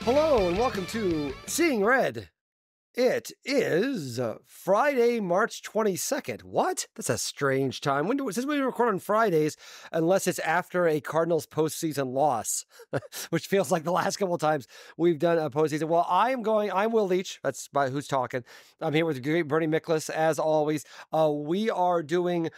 Hello and welcome to Seeing Red. It is Friday, March 22nd. What? That's a strange time. Since we record on Fridays, unless it's after a Cardinals postseason loss, which feels like the last couple of times we've done a postseason. Well, I'm Will Leitch. That's who's talking. I'm here with the great Bernie Miklasz, as always. We are doing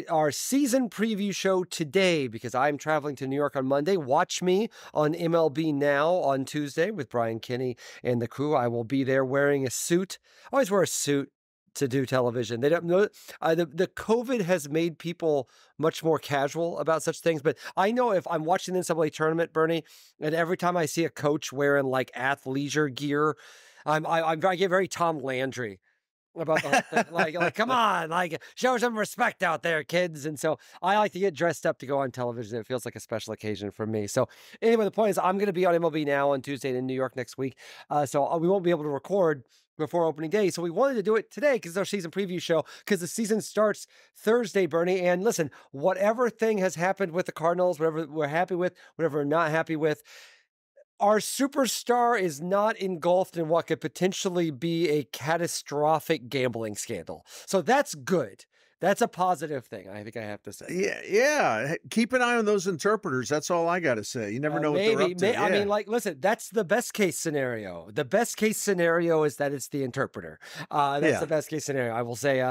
our season preview show today because I'm traveling to New York on Monday. Watch me on MLB Now on Tuesday with Brian Kinney and the crew. I will be there wearing a suit. I always wear a suit to do television. They don't know the COVID has made people much more casual about such things. But I know if I'm watching the NCAA tournament, Bernie, and every time I see a coach wearing like athleisure gear, I get very Tom Landry about the whole thing. Like, come on, like show some respect out there, kids. And so I like to get dressed up to go on television. It feels like a special occasion for me. So anyway, the point is I'm going to be on MLB Now on Tuesday in New York next week. So we won't be able to record before opening day. So we wanted to do it today because it's our season preview show, because the season starts Thursday, Bernie. And listen, whatever thing has happened with the Cardinals, whatever we're happy with, whatever we're not happy with, our superstar is not engulfed in what could potentially be a catastrophic gambling scandal. So that's good. That's a positive thing, I think I have to say. Yeah. Keep an eye on those interpreters. That's all I got to say. You never know what they're up to. I mean, like, listen, that's the best case scenario. The best case scenario is that it's the interpreter. That's the best case scenario. I will say,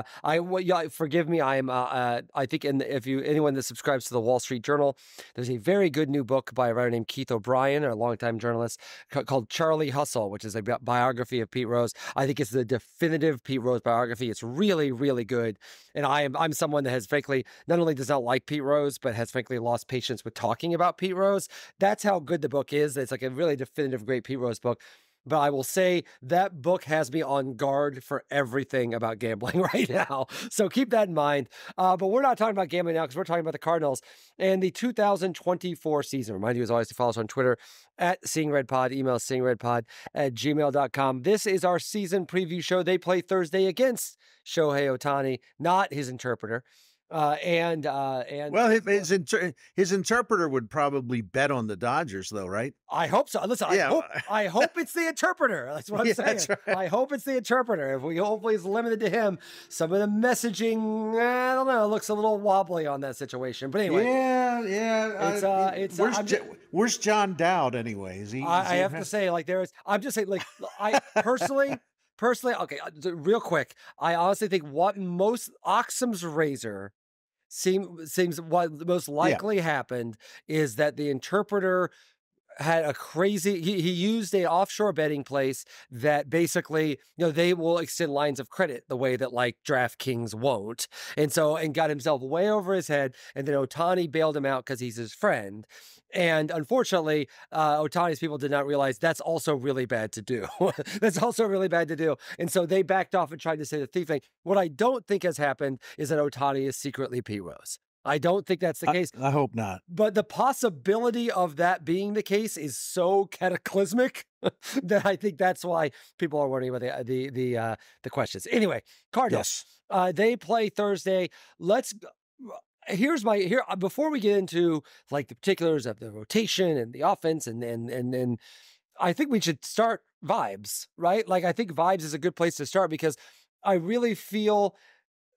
forgive me. I think anyone that subscribes to the Wall Street Journal, there's a very good new book by a writer named Keith O'Brien, a longtime journalist, called Charlie Hustle, which is a biography of Pete Rose. I think it's the definitive Pete Rose biography. It's really, really good. And I'm someone that has frankly not only does not like Pete Rose, but has frankly lost patience with talking about Pete Rose. That's how good the book is. It's like a really definitive, great Pete Rose book. But I will say that book has me on guard for everything about gambling right now. So keep that in mind. But we're not talking about gambling now because we're talking about the Cardinals and the 2024 season. Remind you, as always, to follow us on Twitter at SeeingRedPod. Email seeingredpod@gmail.com. This is our season preview show. They play Thursday against Shohei Ohtani, not his interpreter. Well, his interpreter would probably bet on the Dodgers, though, right? I hope so. Listen, I hope it's the interpreter. That's what I'm saying. That's right. I hope it's the interpreter. If we hopefully it's limited to him, some of the messaging, I don't know, looks a little wobbly on that situation. But anyway, where's John Dowd anyway? I have to say, like, I'm just saying, like, I personally, okay, real quick, I honestly think what most Occam's razor seems what most likely happened is that the interpreter had a crazy, he used an offshore betting place that basically, they will extend lines of credit the way that like DraftKings won't. And got himself way over his head. And then Ohtani bailed him out because he's his friend. And unfortunately, Ohtani's people did not realize that's also really bad to do. That's also really bad to do. And so they backed off and tried to say the thief thing. What I don't think has happened is that Ohtani is secretly Pete Rose. I don't think that's the case. I hope not. But the possibility of that being the case is so cataclysmic that I think that's why people are wondering about the questions. Anyway, Cardinals. Yes. They play Thursday. Before we get into like the particulars of the rotation and the offense and I think we should start vibes, right? Like I think vibes is a good place to start because I really feel,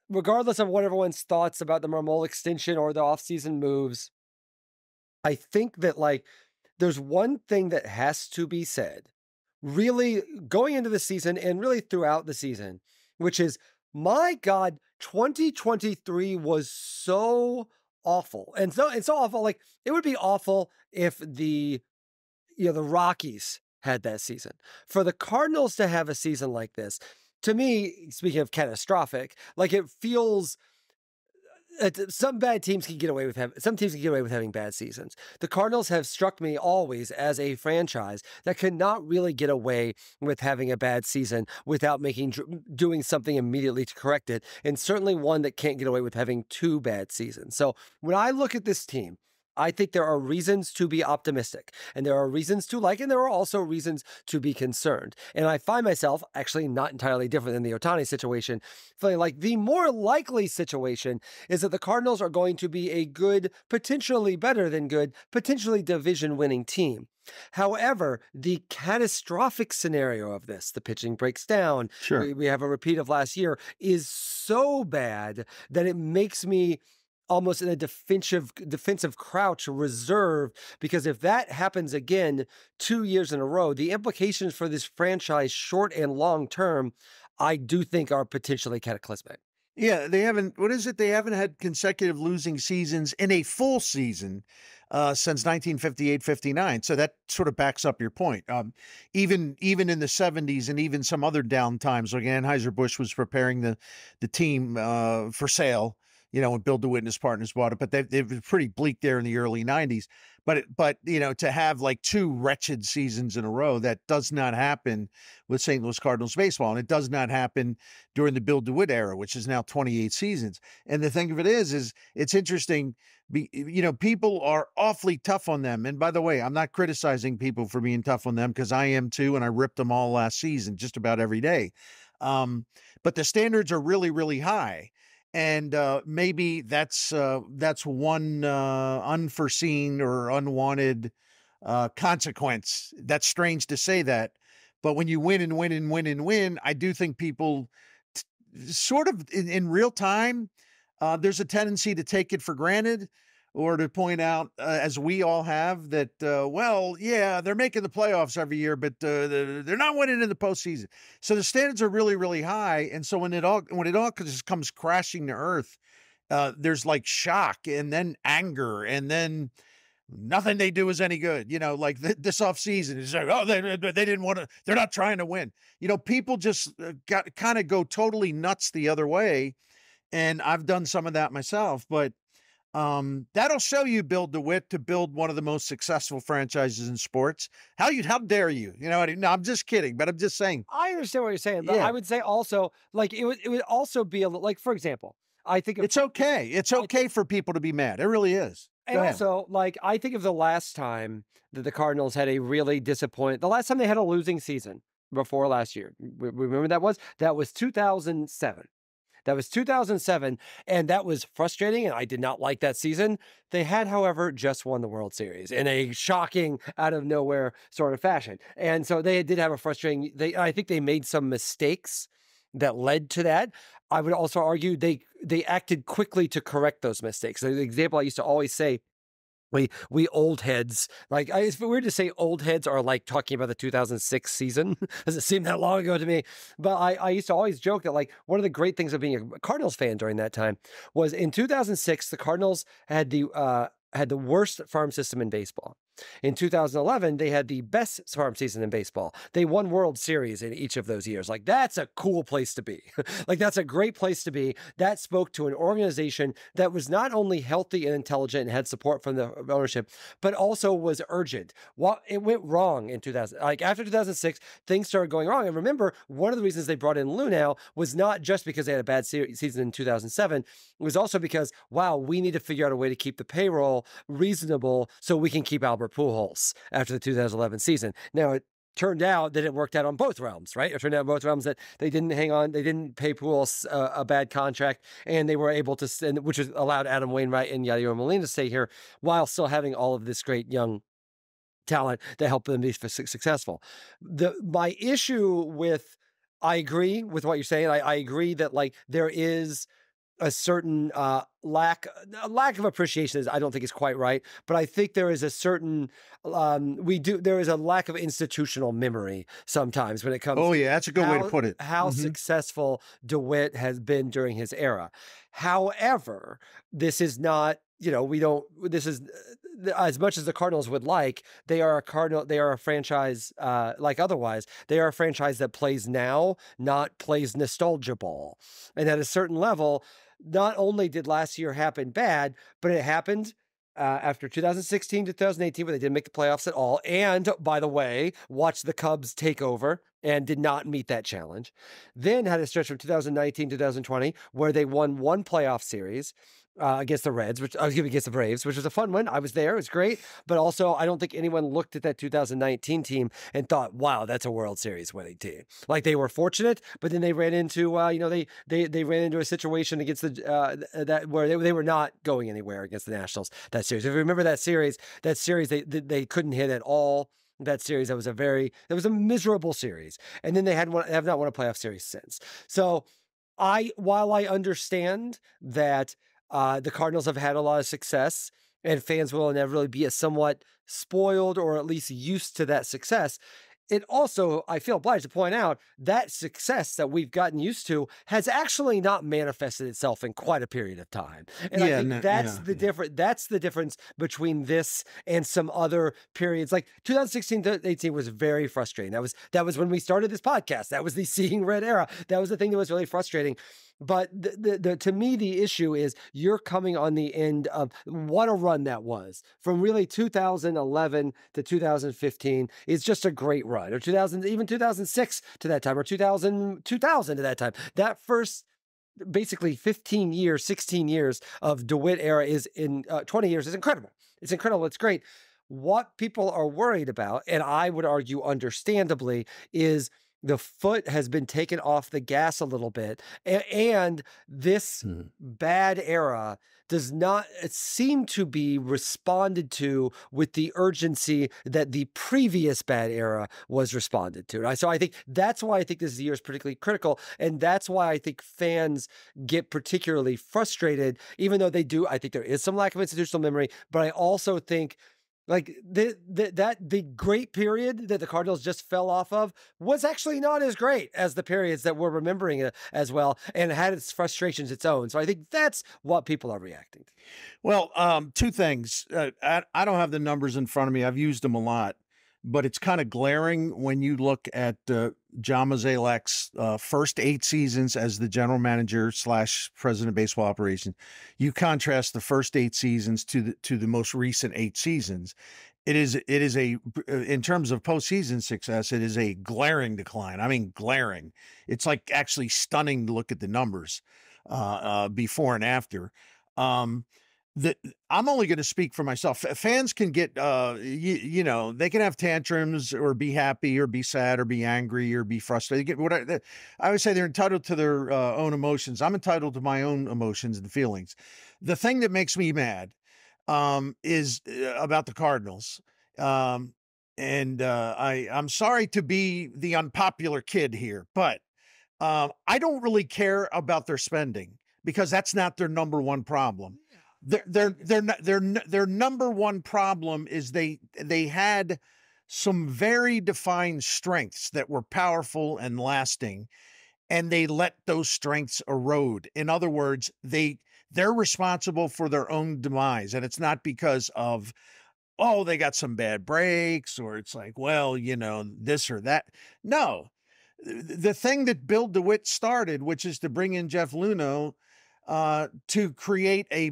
regardless of what everyone's thoughts about the Marmol extension or the offseason moves, I think that like there's one thing that has to be said really going into the season and really throughout the season, which is, my God, 2023 was so awful. And so it's so awful. Like it would be awful if the Rockies had that season. For the Cardinals to have a season like this, to me, speaking of catastrophic, like it feels some teams can get away with having bad seasons. The Cardinals have struck me always as a franchise that cannot really get away with having a bad season without doing something immediately to correct it, and certainly one that can't get away with having two bad seasons. So when I look at this team, I think there are reasons to be optimistic, and there are reasons to like, and there are also reasons to be concerned. And I find myself actually not entirely different than the Ohtani situation, feeling like the more likely situation is that the Cardinals are going to be a good, potentially better than good, potentially division winning team. However, the catastrophic scenario of this, the pitching breaks down, Sure. we have a repeat of last year, is so bad that it makes me almost in a defensive crouch reserve, because if that happens again 2 years in a row, the implications for this franchise, short and long term, I do think are potentially cataclysmic. Yeah, they haven't. What is it? They haven't had consecutive losing seasons in a full season since 1958-59. So that sort of backs up your point. Even in the 70s and even some other down times, like Anheuser-Busch was preparing the team for sale. When Bill DeWitt and his partners bought it, but they were pretty bleak there in the early 90s. But to have like 2 wretched seasons in a row, that does not happen with St. Louis Cardinals baseball. And it does not happen during the Bill DeWitt era, which is now 28 seasons. And the thing of it is it's interesting. People are awfully tough on them. And by the way, I'm not criticizing people for being tough on them, because I am too. And I ripped them all last season, just about every day. But the standards are really, really high. And maybe that's one unforeseen or unwanted consequence. That's strange to say that, but when you win and win and win and win, I do think people sort of in real time, there's a tendency to take it for granted, or to point out, as we all have, that, well, yeah, they're making the playoffs every year, but they're not winning in the postseason. So the standards are really, really high. And so when it all just comes crashing to earth, there's like shock, and then anger, and then nothing they do is any good. Like this offseason is like, oh, they didn't want to, they're not trying to win. People just kind of go totally nuts the other way. And I've done some of that myself, but that'll show you, Bill DeWitt, to build one of the most successful franchises in sports. How dare you? No, I'm just kidding, but I'm just saying. I understand what you're saying, but Yeah. I would say also, like, it would also be like, for example, I think It's okay. It's okay for people to be mad. It really is. And also, like, I think of the last time that the Cardinals had a really the last time they had a losing season before last year. Remember that was? That was 2007. That was 2007, and that was frustrating, and I did not like that season. They had, however, just won the World Series in a shocking, out-of-nowhere sort of fashion. And so they did have a frustrating... I think they made some mistakes that led to that. I would also argue they acted quickly to correct those mistakes. So the example I used to always say, we old heads, like, it's weird to say old heads are like talking about the 2006 season. Doesn't seem that long ago to me. But I used to always joke that, like, one of the great things of being a Cardinals fan during that time was in 2006, the Cardinals had the worst farm system in baseball. In 2011, they had the best farm season in baseball. They won World Series in each of those years. Like, that's a cool place to be. Like, that's a great place to be. That spoke to an organization that was not only healthy and intelligent and had support from the ownership, but also was urgent. It went wrong in 2000. Like, after 2006, things started going wrong. And remember, one of the reasons they brought in Lou now was not just because they had a bad season in 2007. It was also because, wow, we need to figure out a way to keep the payroll reasonable so we can keep Albert Pujols after the 2011 season. Now, it turned out that it worked out on both realms, right? It turned out on both realms that they didn't they didn't pay Pujols a bad contract, and they were able to, which allowed Adam Wainwright and Yadier Molina to stay here while still having all of this great young talent to help them be successful. My issue with, I agree with what you're saying. I agree that, like, there is a certain lack of appreciation. I don't think is quite right, but I think there is a certain there is a lack of institutional memory sometimes when it comes. Oh yeah, that's a good way to put it. How successful DeWitt has been during his era. However, this is not. This is, as much as the Cardinals would like, they are a franchise, like otherwise, they are a franchise that plays now, not plays nostalgia ball. And at a certain level, not only did last year happen bad, but it happened after 2016, 2018, where they didn't make the playoffs at all. And, by the way, watched the Cubs take over and did not meet that challenge. Then had a stretch from 2019, 2020, where they won one playoff series against the Reds, against the Braves, which was a fun one. I was there. It was great. But also, I don't think anyone looked at that 2019 team and thought, wow, that's a World Series winning team. Like, they were fortunate, but then they ran into, they ran into a situation against that where they were not going anywhere against the Nationals that series. If you remember that series, they couldn't hit at all. That series, that was a miserable series. And then they have not won a playoff series since. So while I understand that the Cardinals have had a lot of success, and fans will inevitably be somewhat spoiled or at least used to that success. It also, I feel obliged to point out, that success that we've gotten used to has actually not manifested itself in quite a period of time. And I think that's the difference between this and some other periods. Like 2016-18 was very frustrating. That was when we started this podcast. That was the Seeing Red era. That was the thing that was really frustrating. But to me, the issue is you're coming on the end of what a run that was. From really 2011 to 2015 is just a great run. Or 2006 to that time, or 2000 to that time. That first basically 15 years, 16 years of DeWitt era is in 20 years is incredible. It's incredible. It's great. What people are worried about, and I would argue understandably, is the foot has been taken off the gas a little bit. And this bad era does not seem to be responded to with the urgency that the previous bad era was responded to. So I think that's why I think this year is particularly critical. And that's why I think fans get particularly frustrated, even though I think there is some lack of institutional memory, but I also think like the great period that the Cardinals just fell off of was actually not as great as the periods that we're remembering as well, and had its frustrations its own. So I think that's what people are reacting to. Well, two things. I don't have the numbers in front of me. I've used them a lot, but it's kind of glaring when you look at John Mozeliak's first 8 seasons as the general manager / president of baseball operations. You contrast the first 8 seasons to the most recent 8 seasons. It is in terms of postseason success, it is a glaring decline. I mean, glaring. It's like actually stunning to look at the numbers before and after. I'm only going to speak for myself. Fans can get, they can have tantrums or be happy or be sad or be angry or be frustrated. I would say they're entitled to their own emotions. I'm entitled to my own emotions and feelings. The thing that makes me mad is about the Cardinals. I'm sorry to be the unpopular kid here, but I don't really care about their spending because that's not their number one problem. Their number one problem is they had some very defined strengths that were powerful and lasting, and they let those strengths erode. In other words, they're responsible for their own demise, and it's not because of, oh, they got some bad breaks, or it's like, well, this or that. No, the thing that Bill DeWitt started, which is to bring in Jeff Luhnow, to create a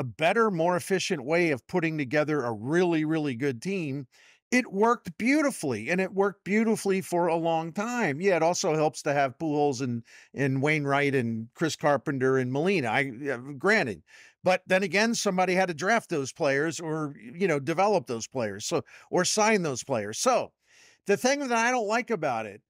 better, more efficient way of putting together a really, really good team. It worked beautifully, and it worked beautifully for a long time. Yeah, it also helps to have Pujols and Wainwright and Chris Carpenter and Molina. Granted, but then again, somebody had to draft those players, or develop those players, or sign those players. So, the thing that I don't like about it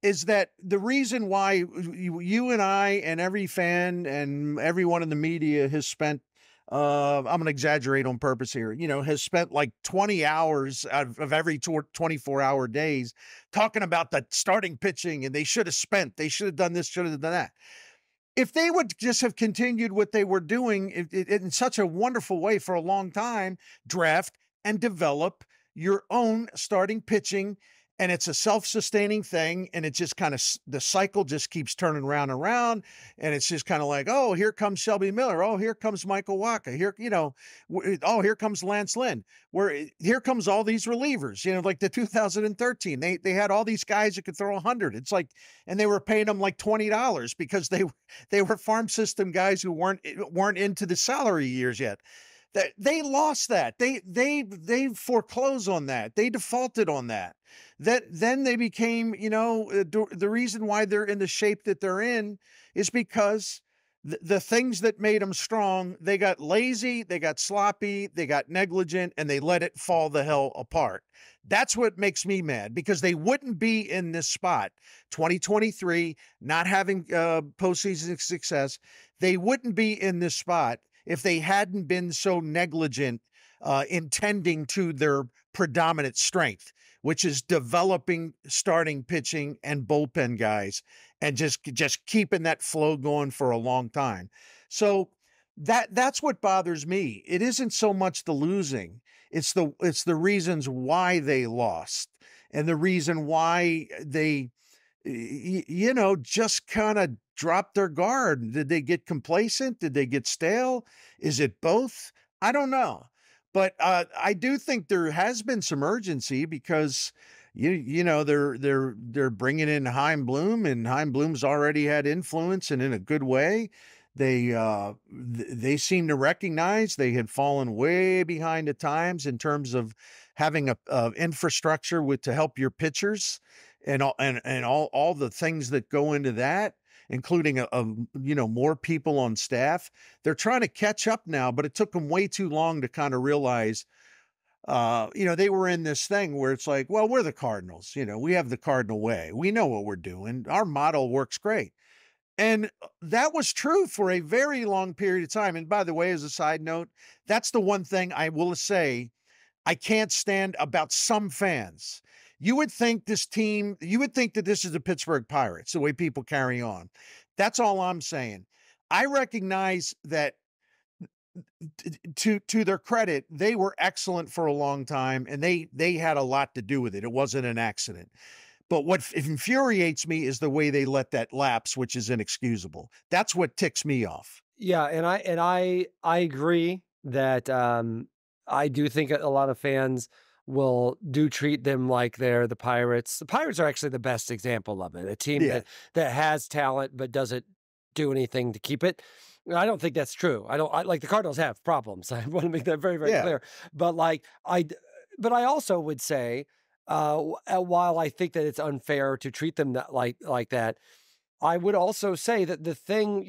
is that the reason why you and I and every fan and everyone in the media has spent, I'm going to exaggerate on purpose here, has spent like 20 hours out of every 24-hour days talking about the starting pitching, and they should have done this, should have done that. If they would just have continued what they were doing in such a wonderful way for a long time, draft and develop your own starting pitching. And it's a self-sustaining thing, and it just kind of, the cycle just keeps turning around and around, and it's just kind of like, oh, here comes Shelby Miller, oh, here comes Michael Wacha, oh, here comes Lance Lynn, here comes all these relievers, like the 2013, they had all these guys that could throw 100. It's like, and they were paying them like $20 because they were farm system guys who weren't into the salary years yet. They lost that. They foreclosed on that. They defaulted on that. Then they became, the reason why they're in the shape that they're in is because the things that made them strong, they got lazy, they got sloppy, they got negligent, and they let it fall the hell apart. That's what makes me mad, because they wouldn't be in this spot, 2023, not having postseason success. They wouldn't be in this spot if they hadn't been so negligent in tending to their predominant strength, which is developing starting pitching and bullpen guys, and just keeping that flow going for a long time. So that's what bothers me. It isn't so much the losing, it's the reasons why they lost, and the reason why they just kind of dropped their guard. Did they get complacent? Did they get stale? Is it both? I don't know. But I do think there has been some urgency, because they're bringing in Heim Bloom, and Heim Bloom's already had influence, and in a good way. They seem to recognize they had fallen way behind at times in terms of having a infrastructure to help your pitchers, and all the things that go into that, including more people on staff. They're trying to catch up now, but it took them way too long to kind of realize, they were in this thing where it's like, well, we're the Cardinals, we have the Cardinal way. We know what we're doing. Our model works great. And that was true for a very long period of time. And by the way, as a side note, that's the one thing I will say I can't stand about some fans. You would think that this is the Pittsburgh Pirates, the way people carry on. That's all I'm saying. I recognize that, to their credit, they were excellent for a long time, and they had a lot to do with it. It wasn't an accident. But what infuriates me is the way they let that lapse, which is inexcusable. That's what ticks me off. Yeah, and I agree that I do think a lot of fans will treat them like they're the Pirates. The Pirates are actually the best example of it. A team that has talent but doesn't do anything to keep it. I don't think that's true. I like the Cardinals have problems. I want to make that very, very clear. But but I also would say, while I think that it's unfair to treat them like that, I would also say that the thing,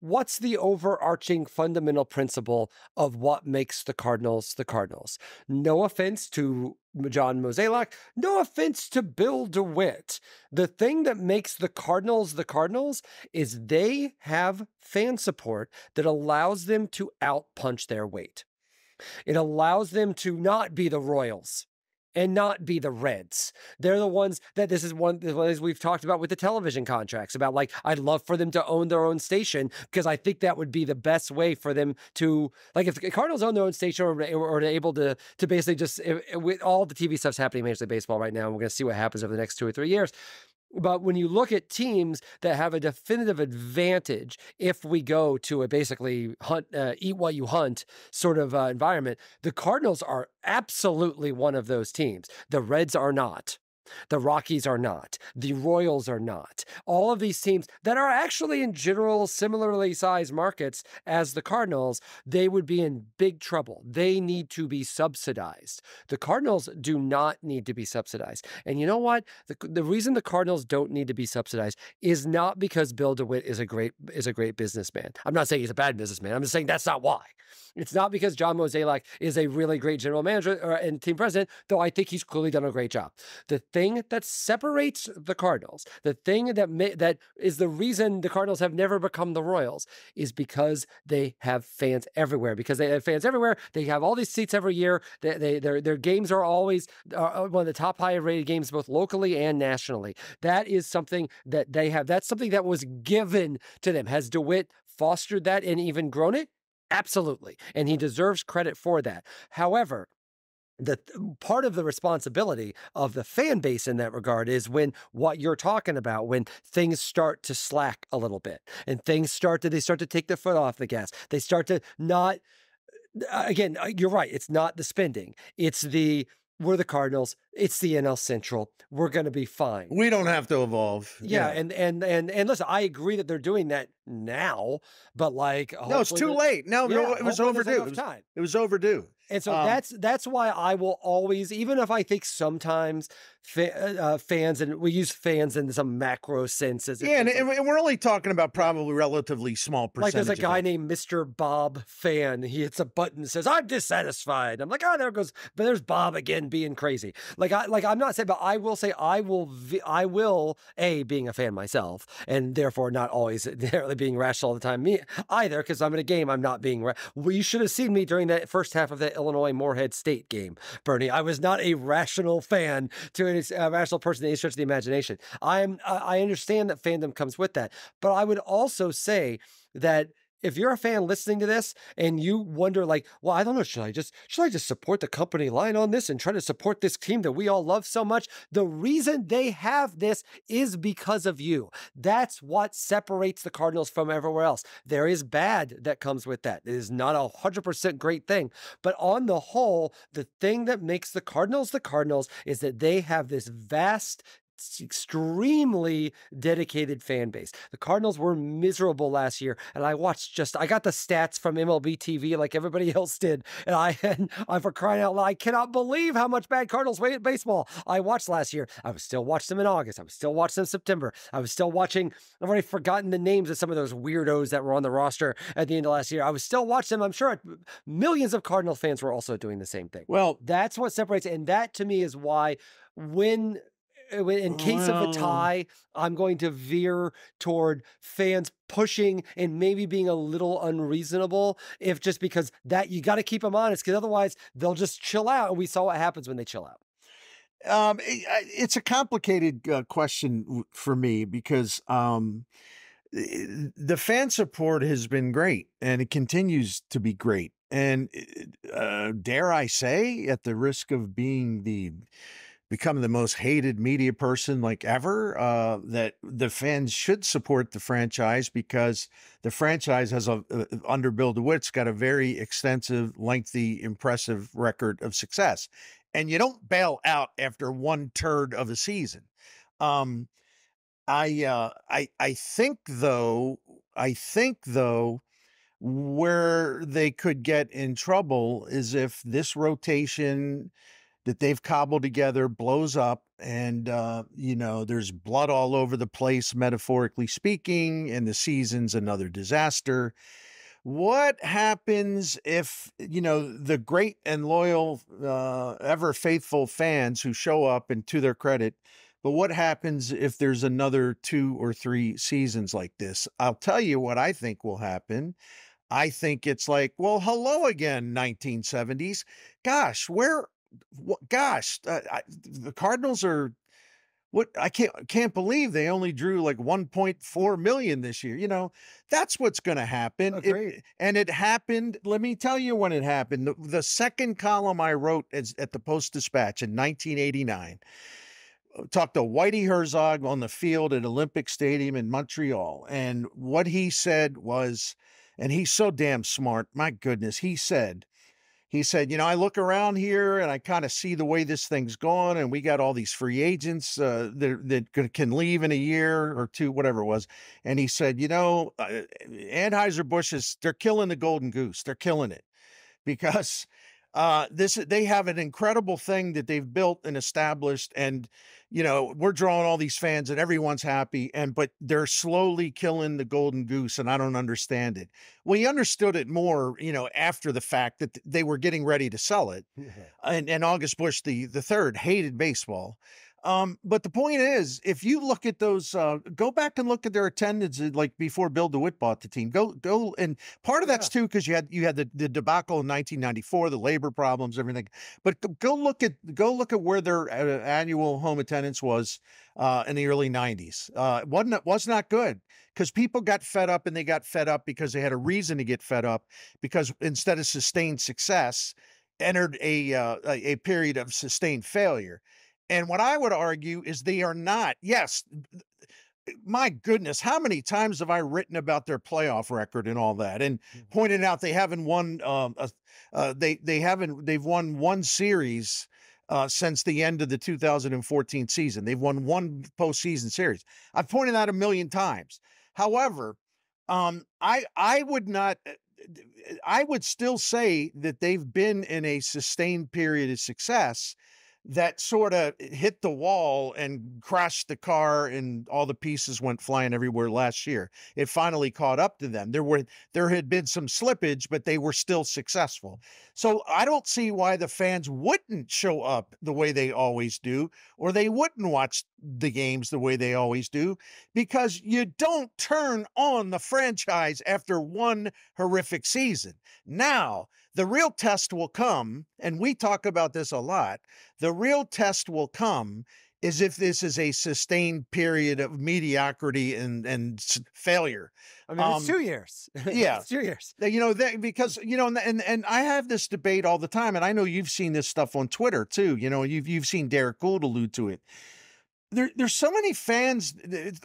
what's the overarching fundamental principle of what makes the Cardinals the Cardinals? No offense to John Mozeliak, no offense to Bill DeWitt. The thing that makes the Cardinals is they have fan support that allows them to outpunch their weight. It allows them to not be the Royals and not be the Reds. They're the ones that this is one of the ways we've talked about with the television contracts, about I'd love for them to own their own station, because I think that would be the best way for them to, if the Cardinals own their own station, or able to basically just, with all the TV stuff's happening in Major League Baseball right now, and we're going to see what happens over the next 2 or 3 years. But when you look at teams that have a definitive advantage, if we go to a basically eat what you hunt sort of environment, the Cardinals are absolutely one of those teams. The Reds are not. The Rockies are not. The Royals are not. All of these teams that are actually in general similarly sized markets as the Cardinals, they would be in big trouble. They need to be subsidized. The Cardinals do not need to be subsidized. And you know what? The reason the Cardinals don't need to be subsidized is not because Bill DeWitt is a great businessman. I'm not saying he's a bad businessman. I'm just saying that's not why. It's not because John Mozeliak is a really great general manager and team president, though I think he's clearly done a great job. The thing that separates the Cardinals, the thing that is the reason the Cardinals have never become the Royals, is because they have fans everywhere. Because they have fans everywhere, they have all these seats every year. Their games are always one of the top high rated games, both locally and nationally. That is something that they have. That's something that was given to them. Has DeWitt fostered that and even grown it? Absolutely. And he deserves credit for that. However, the part of the responsibility of the fan base in that regard is when what you're talking about, when things start to slack a little bit and they start to take their foot off the gas. They start to not, again, you're right. It's not the spending. We're the Cardinals. It's the NL Central. We're going to be fine. We don't have to evolve. Yeah. And listen, I agree that they're doing that now, but no, it's too late. No, it was overdue. It was overdue. And so that's why I will always, even if I think sometimes fans, and we use fans in some macro sense as if Yeah, there's like and we're only talking about probably relatively small there's a percentage of guy it. named Mr. Bob Fan. He hits a button and says, "I'm dissatisfied." I'm like, "Oh, there goes." But there's Bob again being crazy. I'm not saying, but I will say I will being a fan myself, and therefore not always necessarily being rational all the time. Me either, because I'm in a game. I'm not being. Well, you should have seen me during that first half of the Illinois Moorhead State game, Bernie. I was not a rational fan to a rational person in any stretch of the imagination. I understand that fandom comes with that, but I would also say that if you're a fan listening to this and you wonder like, well, I don't know, should I just support the company line on this and try to support this team that we all love so much? The reason they have this is because of you. That's what separates the Cardinals from everywhere else. There is bad that comes with that. It is not 100% great thing, but on the whole, the thing that makes the Cardinals is that they have this vast, extremely dedicated fan base. The Cardinals were miserable last year, and I got the stats from MLB TV like everybody else did, and I for crying out loud, I cannot believe how much bad Cardinals baseball I watched last year. I was still watching them in August. I was still watching them in September. I was still watching. I've already forgotten the names of some of those weirdos that were on the roster at the end of last year. I was still watching them. I'm sure millions of Cardinals fans were also doing the same thing. Well, That's what separates, and that to me is why when in case of a well, tie, I'm going to veer toward fans pushing and maybe being a little unreasonable. If just because that you got to keep them honest, because otherwise they'll just chill out. And we saw what happens when they chill out. it's a complicated question for me because the fan support has been great and it continues to be great. And dare I say, at the risk of become the most hated media person like ever, that the fans should support the franchise because the franchise has under Bill DeWitt's got a very extensive, lengthy, impressive record of success. And you don't bail out after one turd of a season. Um, I think though, where they could get in trouble is if this rotation that they've cobbled together blows up and there's blood all over the place, metaphorically speaking, and the season's another disaster. What happens if the great and loyal ever faithful fans who show up, and to their credit, but what happens if there's another 2 or 3 seasons like this? I'll tell you what I think will happen. I think it's like, well, hello again, 1970s. Gosh, the Cardinals are what I can't believe they only drew like 1.4 million this year. That's what's going to happen. Great. And it happened. Let me tell you when it happened. The second column I wrote at the Post-Dispatch in 1989 talked to Whitey Herzog on the field at Olympic Stadium in Montreal. And what he said was, and he's so damn smart, my goodness, he said, I look around here and I kind of see the way this thing's going, and we got all these free agents that can leave in a year or two, whatever it was. And he said, Anheuser-Busch they're killing the golden goose. They're killing it because they have an incredible thing that they've built and established, and we're drawing all these fans and everyone's happy, but they're slowly killing the golden goose, and I don't understand it. Well, he understood it more after the fact that they were getting ready to sell it. And August Busch the third hated baseball. But the point is, if you look at those, go back and look at their attendance, like before Bill DeWitt bought the team. Go, and part of that's too because you had the debacle in 1994, the labor problems, everything. But go look at where their annual home attendance was in the early 90s. Was not good because people got fed up, and they got fed up because they had a reason to get fed up, because instead of sustained success, entered a period of sustained failure. And what I would argue is they are not. Yes, my goodness, how many times have I written about their playoff record and all that, and pointed out they haven't won. They've won one series since the end of the 2014 season. They've won one postseason series. I've pointed out a million times. However, I would not. I would still say that they've been in a sustained period of success. that sort of hit the wall and crashed the car and all the pieces went flying everywhere last year. It finally caught up to them. There had been some slippage, but they were still successful. So I don't see why the fans wouldn't show up the way they always do, or they wouldn't watch the games the way they always do, because you don't turn on the franchise after one horrific season. Now, the real test will come, and we talk about this a lot. The real test will come is if this is a sustained period of mediocrity and failure. I mean, it's 2 years. Yeah. It's 2 years. Because, and I have this debate all the time, and I know you've seen this stuff on Twitter too. You've seen Derek Gould allude to it. There's so many fans.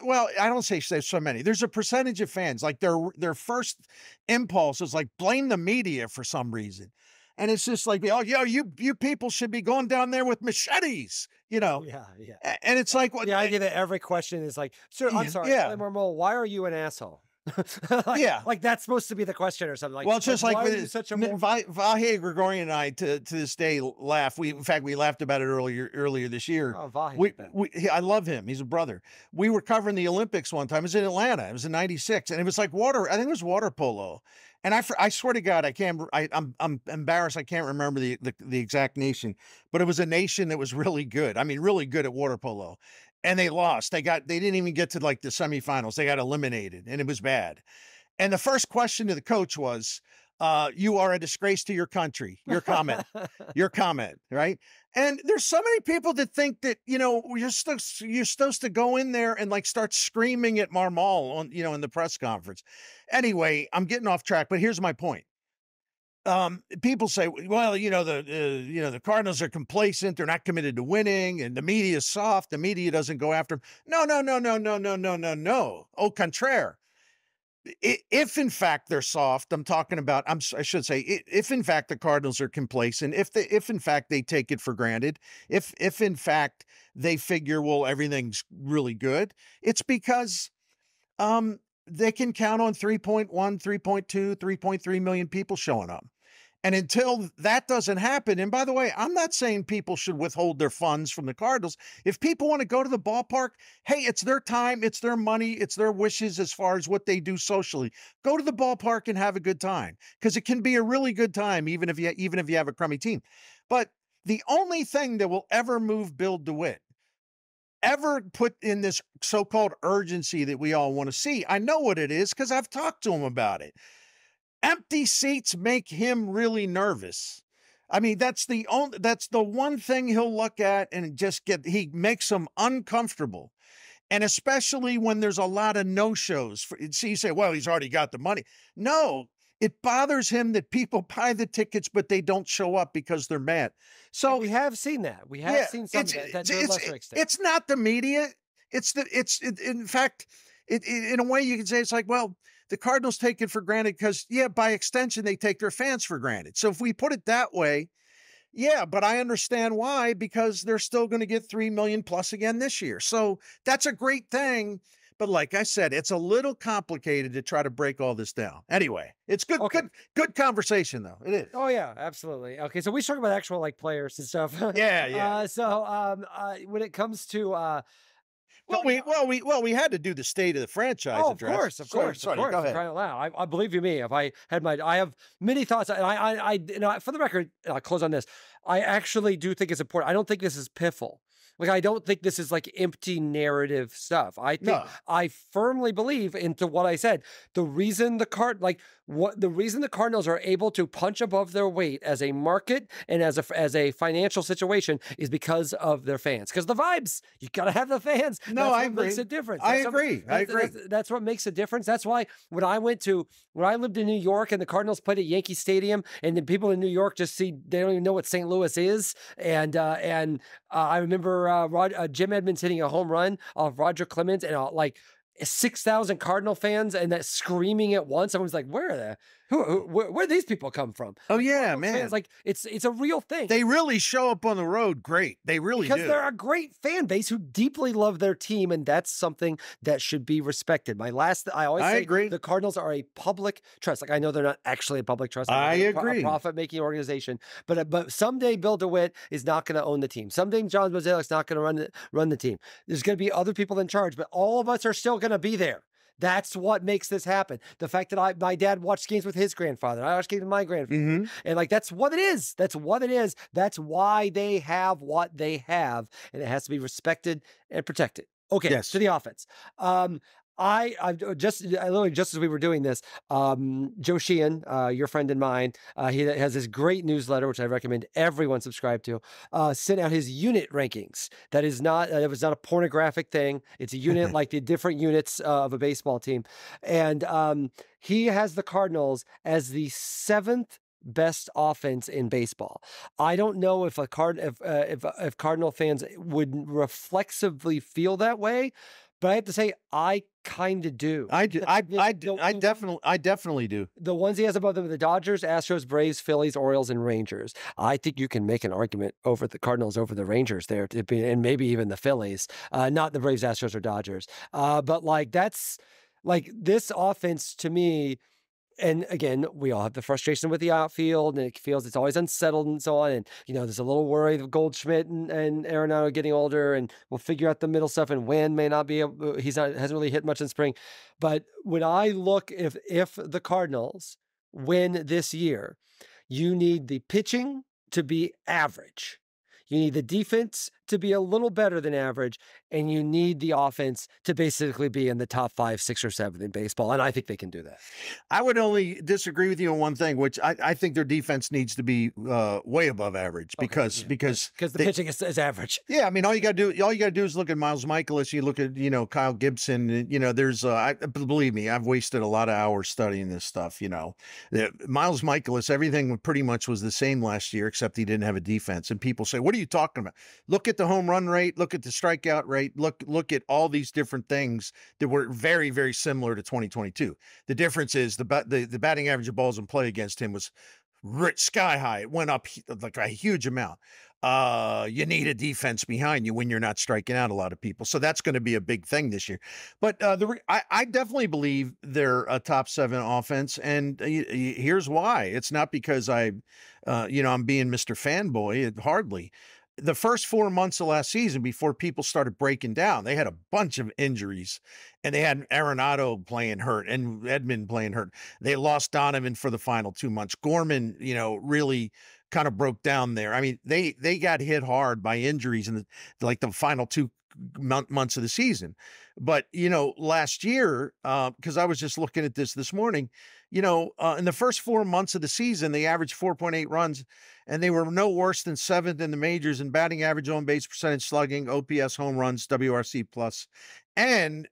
Well, I don't say so many. There's a percentage of fans, like their first impulse is like blame the media for some reason. And it's just like, oh, you people should be going down there with machetes, Yeah. And it's like, the idea that every question is like, sir, I'm sorry, Marmol, why are you an asshole? Like that's supposed to be the question or something. Like, well, it's just like such a Vahe, Gregorian, and I to this day laugh. In fact, we laughed about it earlier this year. Oh, Vahe, I love him. He's a brother. We were covering the Olympics one time. It was in Atlanta. It was in '96, and it was like I think it was water polo. And I swear to God, I'm embarrassed. I can't remember the exact nation, but it was a nation that was really good. I mean, really good at water polo. And they lost. They didn't even get to like the semifinals. They got eliminated, and it was bad. And the first question to the coach was, you are a disgrace to your country. Your comment, right? And there's so many people that think that, you're supposed to go in there and like start screaming at Marmol on, in the press conference. Anyway, I'm getting off track, but here's my point. People say, well, the Cardinals are complacent. They're not committed to winning, and the media is soft. The media doesn't go after them. No. Au contraire. If in fact they're soft, I'm talking about, I should say, if in fact the Cardinals are complacent, if in fact they take it for granted, if in fact they figure, well, everything's really good, it's because, they can count on 3.1, 3.2, 3.3 million people showing up. And until that doesn't happen, and by the way, I'm not saying people should withhold their funds from the Cardinals. If people want to go to the ballpark, hey, it's their time, it's their money, it's their wishes as far as what they do socially. Go to the ballpark and have a good time, because it can be a really good time, even if you have a crummy team. But the only thing that will ever move Bill DeWitt, ever put in this so-called urgency that we all want to see, I know what it is because I've talked to him about it. Empty seats make him really nervous. I mean, that's the one thing he'll look at and he makes him uncomfortable. And especially when there's a lot of no-shows. So you say, well, he's already got the money. No, it bothers him that people buy the tickets, but they don't show up because they're mad. So we have seen that. We have seen some of that to a lesser extent. It's not the media. In fact, in a way you can say it's like, well, the Cardinals take it for granted because, by extension, they take their fans for granted. So if we put it that way, but I understand why, because they're still going to get 3 million plus again this year. So that's a great thing. But like I said, it's a little complicated to try to break all this down. Anyway, it's good, okay. good conversation though. It is. Oh yeah, absolutely. Okay, so we talk about actual like players and stuff. Yeah. When it comes to we had to do the state of the franchise address. Of course. Go ahead. Crying out loud. I believe you me. If I have many thoughts, and I for the record, and I'll close on this. I actually do think it's important. I don't think this is piffle. Like, I don't think this is like empty narrative stuff. I firmly believe into what I said. The reason the Cardinals are able to punch above their weight as a market and as a financial situation is because of their fans. Because the vibes, you gotta have the fans. No, I agree. Makes a difference. I agree. That's what makes a difference. That's why when I lived in New York and the Cardinals played at Yankee Stadium, and then people in New York they don't even know what St. Louis is, and I remember Jim Edmonds hitting a home run off Roger Clemens, and like 6,000 Cardinal fans and that screaming at once. Everyone's like, where are they? Where these people come from? Oh yeah, Cardinals man. fans, like it's a real thing. They really show up on the road great. They really because do. they're a great fan base who deeply love their team, and that's something that should be respected. I always say agree. the Cardinals are a public trust. Like I know they're not actually a public trust. I agree. A profit-making organization, but someday Bill DeWitt is not going to own the team. Someday John Mozeliak's not going to run the team. There's going to be other people in charge, but all of us are still going to be there. That's what makes this happen. The fact that my dad watched games with his grandfather, I watched games with my grandfather, and like that's what it is. That's what it is. That's why they have what they have, and it has to be respected and protected. Okay, yes. To the offense. I literally just as we were doing this, Joe Sheehan, your friend and mine, he has this great newsletter which I recommend everyone subscribe to. Sent out his unit rankings. That is not it was not a pornographic thing. It's a unit like the different units of a baseball team, and he has the Cardinals as the 7th best offense in baseball. I don't know if if Cardinal fans would reflexively feel that way. But I have to say, I kind of do. I definitely do. The ones he has above them are the Dodgers, Astros, Braves, Phillies, Orioles, and Rangers. I think you can make an argument over the Cardinals over the Rangers there, and maybe even the Phillies. Not the Braves, Astros, or Dodgers. But like that's like this offense to me. And again, we all have the frustration with the outfield, and it feels it's always unsettled and so on. And, there's a little worry of Goldschmidt and Arenado getting older, and we'll figure out the middle stuff. And Wynn may not be able, hasn't really hit much in spring. But when I look, if the Cardinals win this year, you need the pitching to be average. You need the defense to be a little better than average, and you need the offense to basically be in the top 5, 6, or 7 in baseball. And I think they can do that. I would only disagree with you on one thing, which I think their defense needs to be way above average because the pitching is average. Yeah, I mean, all you got to do is look at Miles Michaelis. You look at Kyle Gibson. There's believe me, I've wasted a lot of hours studying this stuff. Miles Michaelis, everything pretty much was the same last year, except he didn't have a defense. And people say, "What are you talking about?" Look at the home run rate, look at the strikeout rate, look at all these different things that were very, very similar to 2022. The difference is the batting average of balls in play against him was sky high. It went up like a huge amount. You need a defense behind you when you're not striking out a lot of people. So that's going to be a big thing this year. But I definitely believe they're a top 7 offense. And here's why. It's not because I'm being Mr. Fanboy. Hardly. The first 4 months of last season, before people started breaking down, they had a bunch of injuries, and they had Arenado playing hurt and Edman playing hurt. They lost Donovan for the final 2 months. Gorman, really kind of broke down there. I mean, they got hit hard by injuries in the final 2 months of the season. But, last year, because I was just looking at this morning, in the first 4 months of the season, they averaged 4.8 runs, and they were no worse than 7th in the majors in batting average, on base percentage, slugging, OPS, home runs, WRC plus, and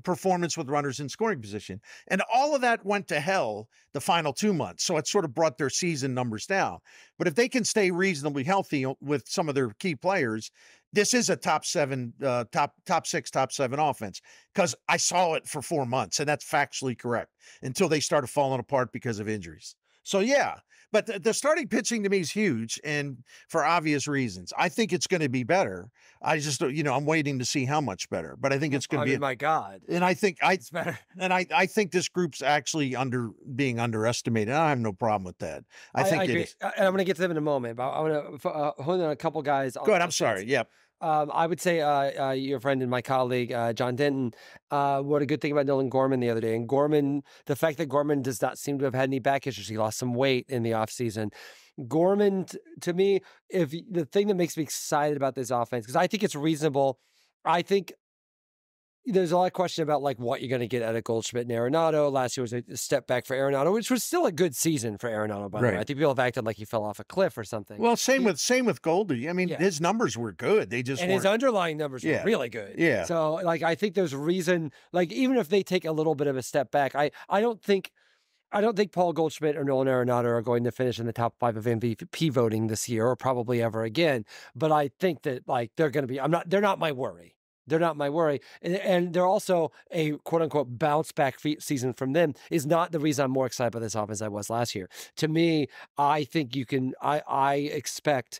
performance with runners in scoring position. And all of that went to hell the final 2 months. So it sort of brought their season numbers down. But if they can stay reasonably healthy with some of their key players, this is a top 7, top 6, top 7 offense, because I saw it for 4 months, and that's factually correct, until they started falling apart because of injuries. So yeah, but the starting pitching to me is huge, and for obvious reasons. I think it's going to be better. I just, I'm waiting to see how much better, but I think it's going to be. My God. And I think it's better. And I think this group's actually being underestimated. I have no problem with that. I think it is. And I'm going to get to them in a moment, but I want to hold on a couple guys. Go ahead. I'm sorry. Yep. I would say your friend and my colleague, John Denton, what a good thing about Nolan Gorman the other day. And Gorman, the fact that Gorman does not seem to have had any back issues, he lost some weight in the offseason. Gorman, to me, if the thing that makes me excited about this offense, because I think it's reasonable, I think there's a lot of question about like what you're going to get out of Goldschmidt and Arenado. Last year was a step back for Arenado, which was still a good season for Arenado, by the way. I think people have acted like he fell off a cliff or something. Well, same with Goldie. I mean, his numbers were good. They just his underlying numbers were really good. Yeah. So like I think there's reason, like even if they take a little bit of a step back, I don't think Paul Goldschmidt or Nolan Arenado are going to finish in the top 5 of MVP voting this year, or probably ever again. But I think that like they're going to be. They're not my worry. They're not my worry. And they're also a quote unquote bounce back season from them is not the reason I'm more excited about this offense than I was last year. To me, I think I expect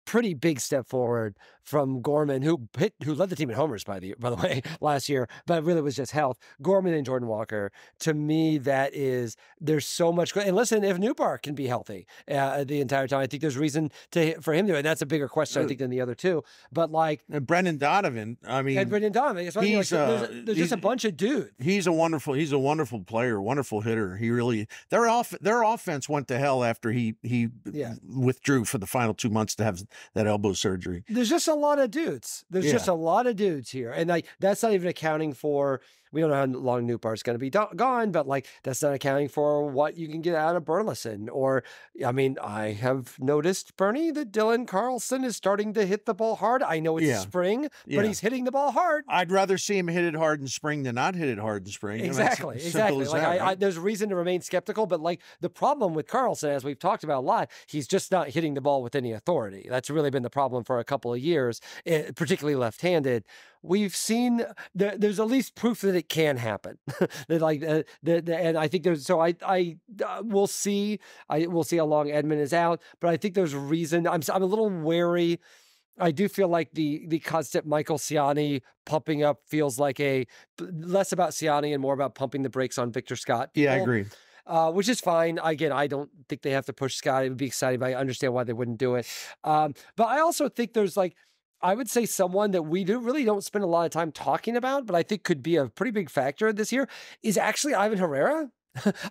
pretty big step forward from Gorman, who led the team in homers by the way last year, but it really was just health. Gorman and Jordan Walker. To me, there's so much. And listen, if Newbar can be healthy the entire time, I think there's reason for him to. And that's a bigger question, I think, than the other two. But like Brendan Donovan, I mean, and Brendan Donovan, there's just a bunch of dudes. He's a wonderful player, wonderful hitter. He really their offense went to hell after he withdrew for the final 2 months to have that elbow surgery. There's just a lot of dudes. There's just a lot of dudes here. And like, that's not even accounting for, we don't know how long Newbar's going to be gone, but like, that's not accounting for what you can get out of Burleson. Or, I mean, I have noticed, Bernie, that Dylan Carlson is starting to hit the ball hard. I know it's spring, but he's hitting the ball hard. I'd rather see him hit it hard in spring than not hit it hard in spring. Exactly. Like, there's reason to remain skeptical, but like the problem with Carlson, as we've talked about a lot, he's just not hitting the ball with any authority. That's really been the problem for a couple of years, particularly left-handed. We've seen there's at least proof that it can happen. And I think there's, so we'll see. We'll see how long Edman is out, but I think there's reason. I'm a little wary. I do feel like the constant Michael Ciani pumping up feels like less about Ciani and more about pumping the brakes on Victor Scott. Yeah, I agree. Which is fine. Again, I don't think they have to push Scott. It would be exciting, but I understand why they wouldn't do it. But I also think there's I would say someone that we really don't spend a lot of time talking about, but I think could be a pretty big factor this year is actually Ivan Herrera.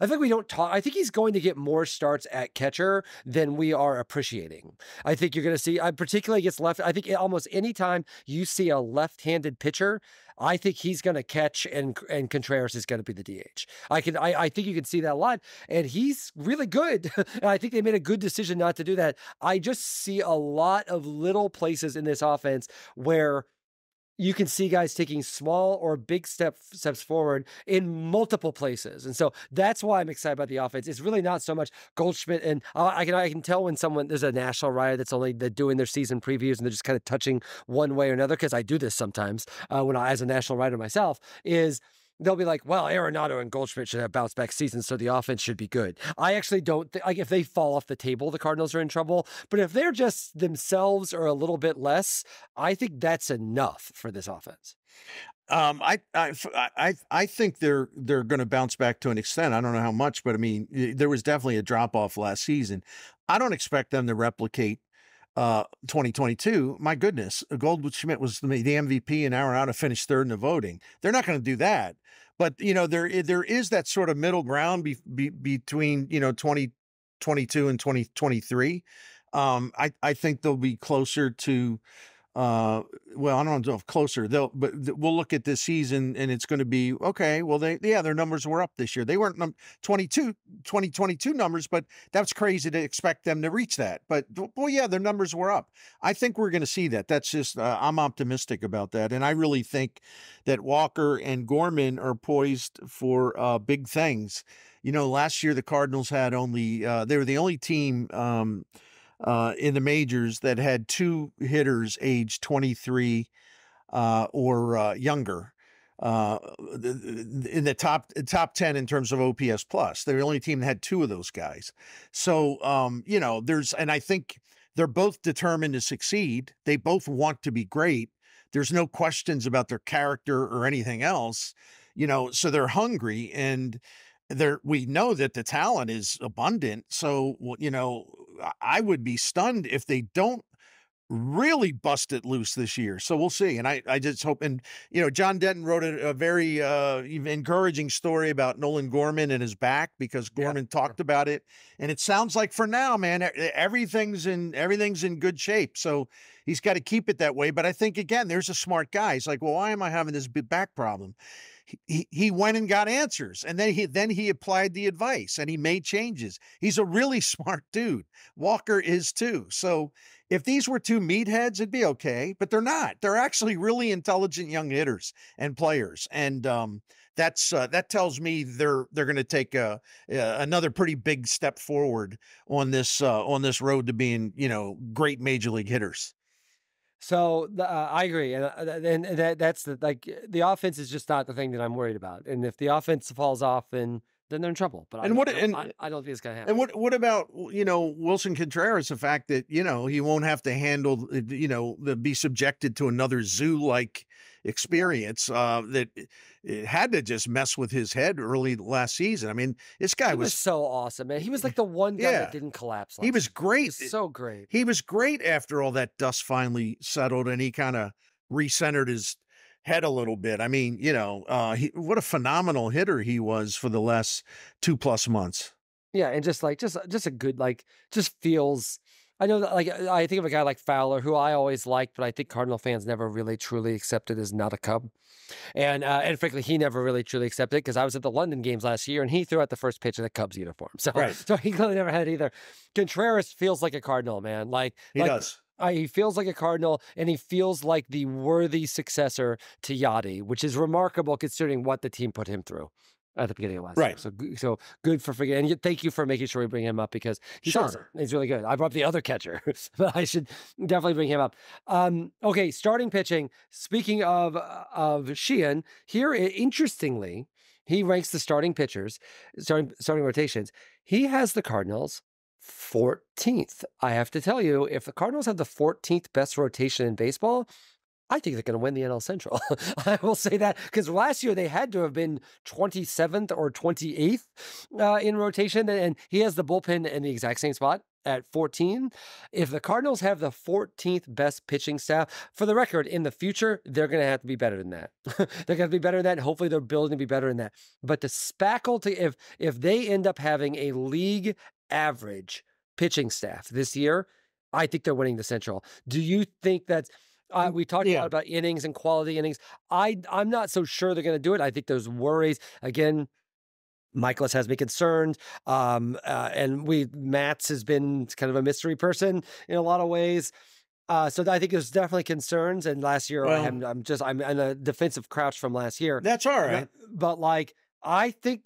I think we don't talk. I think he's going to get more starts at catcher than we are appreciating. I think you're going to see, particularly against left. I think almost any time you see a left-handed pitcher, I think he's going to catch, and Contreras is going to be the DH. I think you can see that a lot, and he's really good. And I think they made a good decision not to do that. I just see a lot of little places in this offense where you can see guys taking small or big steps forward in multiple places. And so that's why I'm excited about the offense. It's really not so much Goldschmidt. And I can tell when there's a national writer that's they're doing their season previews and they're just kind of touching one way or another, because I do this sometimes as a national writer myself, is they'll be like, well, Arenado and Goldschmidt should have bounce back seasons, so the offense should be good. I actually don't think, if they fall off the table, the Cardinals are in trouble. But if they're just themselves or a little bit less, I think that's enough for this offense. I think they're going to bounce back to an extent. I don't know how much, but I mean, there was definitely a drop off last season. I don't expect them to replicate 2022. My goodness, Goldschmidt was the MVP and Arenado finished third in the voting. They're not going to do that. But, there is that sort of middle ground between, 2022 and 2023. I think they'll be closer to, well, I don't know if closer, but we'll look at this season and it's going to be, okay, well, their numbers were up this year. They weren't 2022 numbers, but that's crazy to expect them to reach that. But, well, yeah, their numbers were up. I think we're going to see that. That's just, I'm optimistic about that. And I really think that Walker and Gorman are poised for big things. Last year the Cardinals had only, they were the only team in the majors that had two hitters aged 23 or younger in the top 10 in terms of OPS plus. They're the only team that had two of those guys. So, and I think they're both determined to succeed. They both want to be great. There's no questions about their character or anything else, so they're hungry, and we know that the talent is abundant. So, I would be stunned if they don't really bust it loose this year. So we'll see. And I just hope, and, John Denton wrote a very encouraging story about Nolan Gorman and his back, because Gorman talked about it. And it sounds like for now, man, everything's in good shape. So he's got to keep it that way. But I think, again, there's a smart guy. He's like, well, why am I having this back problem? He went and got answers, and then he applied the advice and he made changes. He's a really smart dude. Walker is too. So if these were two meatheads, it'd be okay, but they're not. They're actually really intelligent young hitters and players. And that tells me they're going to take another pretty big step forward on this road to being, great major league hitters. So I agree, and that's the offense is just not the thing that I'm worried about. And if the offense falls off, then they're in trouble. But And what I don't think it's gonna and happen. what about, Wilson Contreras, the fact that, he won't have to handle, be subjected to another zoo-like experience, that it had to just mess with his head early last season. I mean, this guy He was was so awesome, man. He was like the one guy that yeah, didn't collapse he last was year. He great. was so great. He was great after all that dust finally settled and he kinda recentered his head a little bit. I mean, what a phenomenal hitter he was for the last 2+ months. Yeah, and just a good just feels. I know that I think of a guy like Fowler, who I always liked, but I think Cardinal fans never really truly accepted as not a Cub. And frankly, he never really truly accepted it because I was at the London games last year and he threw out the first pitch in a Cubs uniform. So Right. so he clearly never had it either. Contreras feels like a Cardinal, man. He does. He feels like a Cardinal, and he feels like the worthy successor to Yachty, which is remarkable considering what the team put him through at the beginning of last year. Right. So good for forgetting. And thank you for making sure we bring him up because he's Sure. awesome. He's really good. I brought up the other catcher, but I should definitely bring him up. Okay, starting pitching. Speaking of Sheehan, here interestingly, he ranks the starting pitchers, starting rotations. He has the Cardinals 14th. I have to tell you, if the Cardinals have the 14th best rotation in baseball, I think they're going to win the NL Central. I will say that because last year they had to have been 27th or 28th in rotation, and he has the bullpen in the exact same spot at 14. If the Cardinals have the 14th best pitching staff, for the record, in the future, they're going to have to be better than that. They're going to be better than that. And hopefully they're building to be better than that. But to spackle to, if they end up having a league average pitching staff this year, I think they're winning the Central. Do you think that's, we talked a lot about innings and quality innings. I'm not so sure they're going to do it. I think there's worries. Again, Miklasz has me concerned. And Matz has been kind of a mystery person in a lot of ways. So I think there's definitely concerns. And last year, I'm in a defensive crouch from last year. That's all right. But I think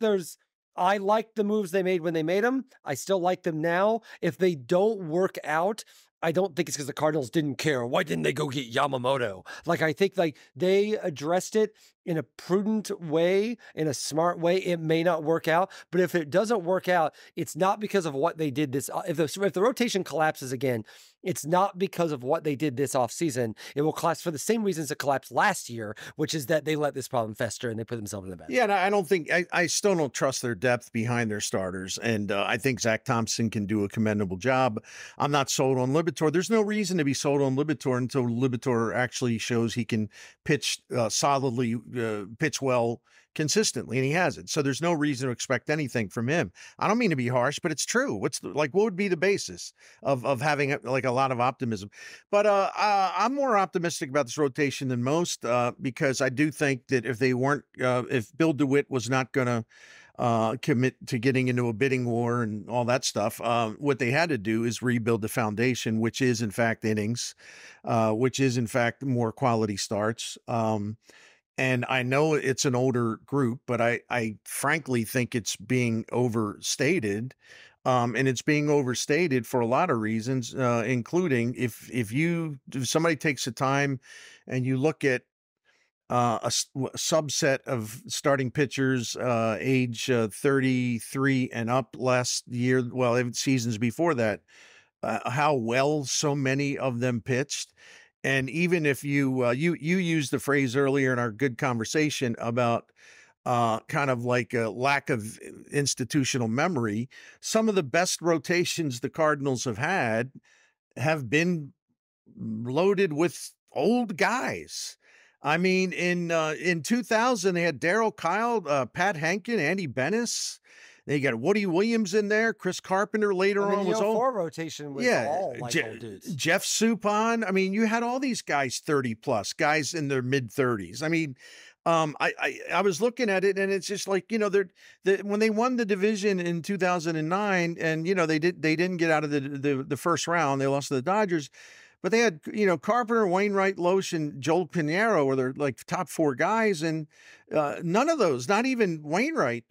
I like the moves they made when they made them. I still like them now. If they don't work out, I don't think it's because the Cardinals didn't care. Why didn't they go get Yamamoto? I think they addressed it in a prudent way, in a smart way. It may not work out, but if it doesn't work out, it's not because of what they did this. If the rotation collapses again, it's not because of what they did this offseason. It will collapse for the same reasons it collapsed last year, which is that they let this problem fester and they put themselves in the bed. Yeah, and I don't think I still don't trust their depth behind their starters, and I think Zach Thompson can do a commendable job. I'm not sold on Libator. There's no reason to be sold on Libator until Libator actually shows he can pitch solidly, pitch well consistently, and he hasn't. So there's no reason to expect anything from him. I don't mean to be harsh, but it's true. What would be the basis of having a lot of optimism? But I'm more optimistic about this rotation than most because I do think that if Bill DeWitt was not going to commit to getting into a bidding war and all that stuff, what they had to do is rebuild the foundation, which is in fact innings, which is in fact more quality starts. And I know it's an older group, but I frankly think it's being overstated. And it's being overstated for a lot of reasons, including if somebody takes the time and you look at a subset of starting pitchers, age 33 and up last year, seasons before that, how well so many of them pitched. And even if you used the phrase earlier in our good conversation about kind of like a lack of institutional memory, some of the best rotations the Cardinals have been loaded with old guys. I mean, in 2000, they had Darryl Kyle, Pat Henkin, Andy Bennis. They got Woody Williams in there. Chris Carpenter later on was old. Rotation was all old dudes. Jeff Suppan. I mean, you had all these guys 30 plus, guys in their mid 30s. I mean, I was looking at it and it's just like, when they won the division in 2009 and, they didn't get out of the first round. They lost to the Dodgers. But they had, Carpenter, Wainwright, Loesch, and Joel Pinheiro were their top four guys. And none of those, not even Wainwright,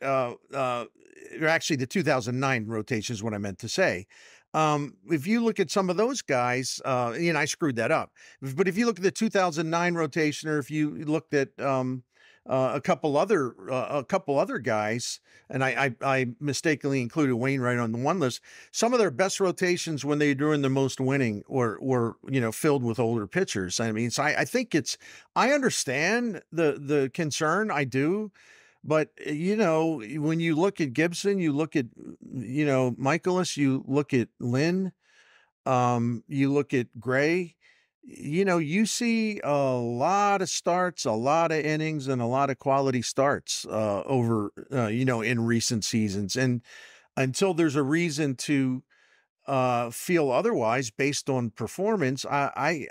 actually the 2009 rotation is what I meant to say. If you look at some of those guys, I screwed that up. But if you look at the 2009 rotation, or if you looked at a couple other guys, and I mistakenly included Wainwright on the one list. Some of their best rotations when they during the most winning were filled with older pitchers. I mean, so I think I understand the concern, I do. But, when you look at Gibson, you look at, Michaelis, you look at Lynn, you look at Gray, you see a lot of starts, a lot of innings, and a lot of quality starts over, in recent seasons. And until there's a reason to feel otherwise based on performance, I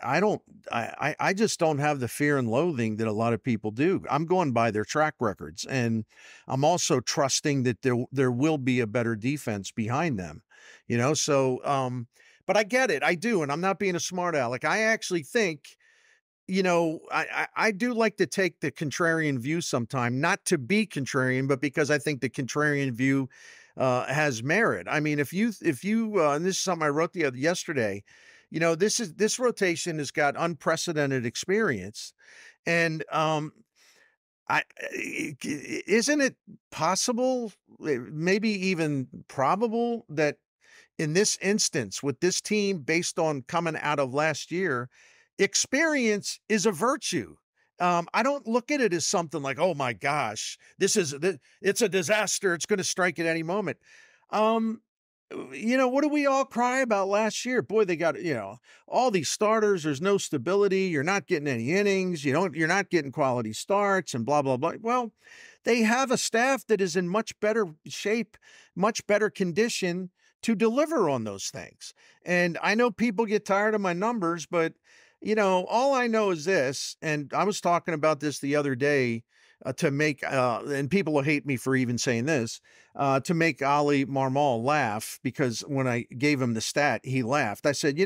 just don't have the fear and loathing that a lot of people do. I'm going by their track records, and I'm also trusting that there will be a better defense behind them, so but I get it. I do, and I'm not being a smart aleck. I actually think, I do like to take the contrarian view sometime, not to be contrarian, but because I think the contrarian view has merit. I mean, if you, and this is something I wrote yesterday, this rotation has got unprecedented experience, and isn't it possible, maybe even probable, that in this instance with this team, based on coming out of last year, experience is a virtue. I don't look at it as something like, oh my gosh, it's a disaster, it's going to strike at any moment. What do we all cry about last year? Boy, they got, all these starters, there's no stability, you're not getting any innings, you're not getting quality starts, and blah, blah, blah. Well, they have a staff that is in much better shape, much better condition to deliver on those things. And I know people get tired of my numbers, but all I know is this, and I was talking about this the other day to make, and people will hate me for even saying this, to make Ali Marmol laugh, because when I gave him the stat, he laughed. I said,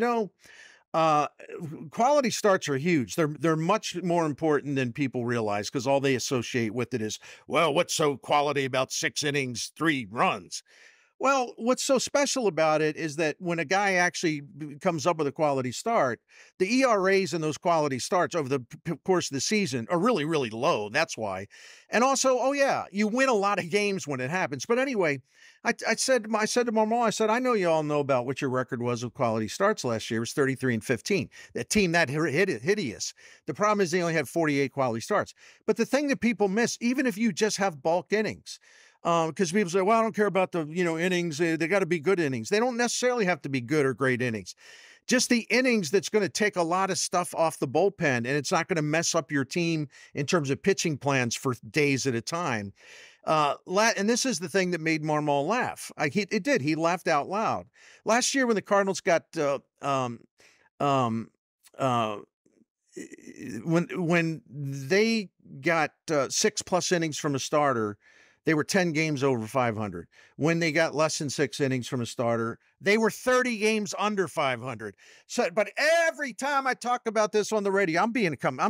quality starts are huge. They're much more important than people realize, because all they associate with it is, well, what's so quality about 6 innings, 3 runs? Well, what's so special about it is that when a guy actually comes up with a quality start, the ERAs in those quality starts over the course of the season are really, really low. That's why. And also, oh yeah, you win a lot of games when it happens. But anyway, I said to Marmol, I know you all know about what your record was of quality starts last year. It was 33-15. That team that hideous. The problem is they only had 48 quality starts. But the thing that people miss, even if you just have bulk innings, because people say, well, I don't care about the, innings. They got to be good innings. They don't necessarily have to be good or great innings. Just the innings that's going to take a lot of stuff off the bullpen, and it's not going to mess up your team in terms of pitching plans for days at a time. And this is the thing that made Marmol laugh. It did. He laughed out loud. Last year when the Cardinals got when they got 6+ innings from a starter, they were 10 games over 500. When they got less than 6 innings from a starter, they were 30 games under 500. So, but every time I talk about this on the radio, I'm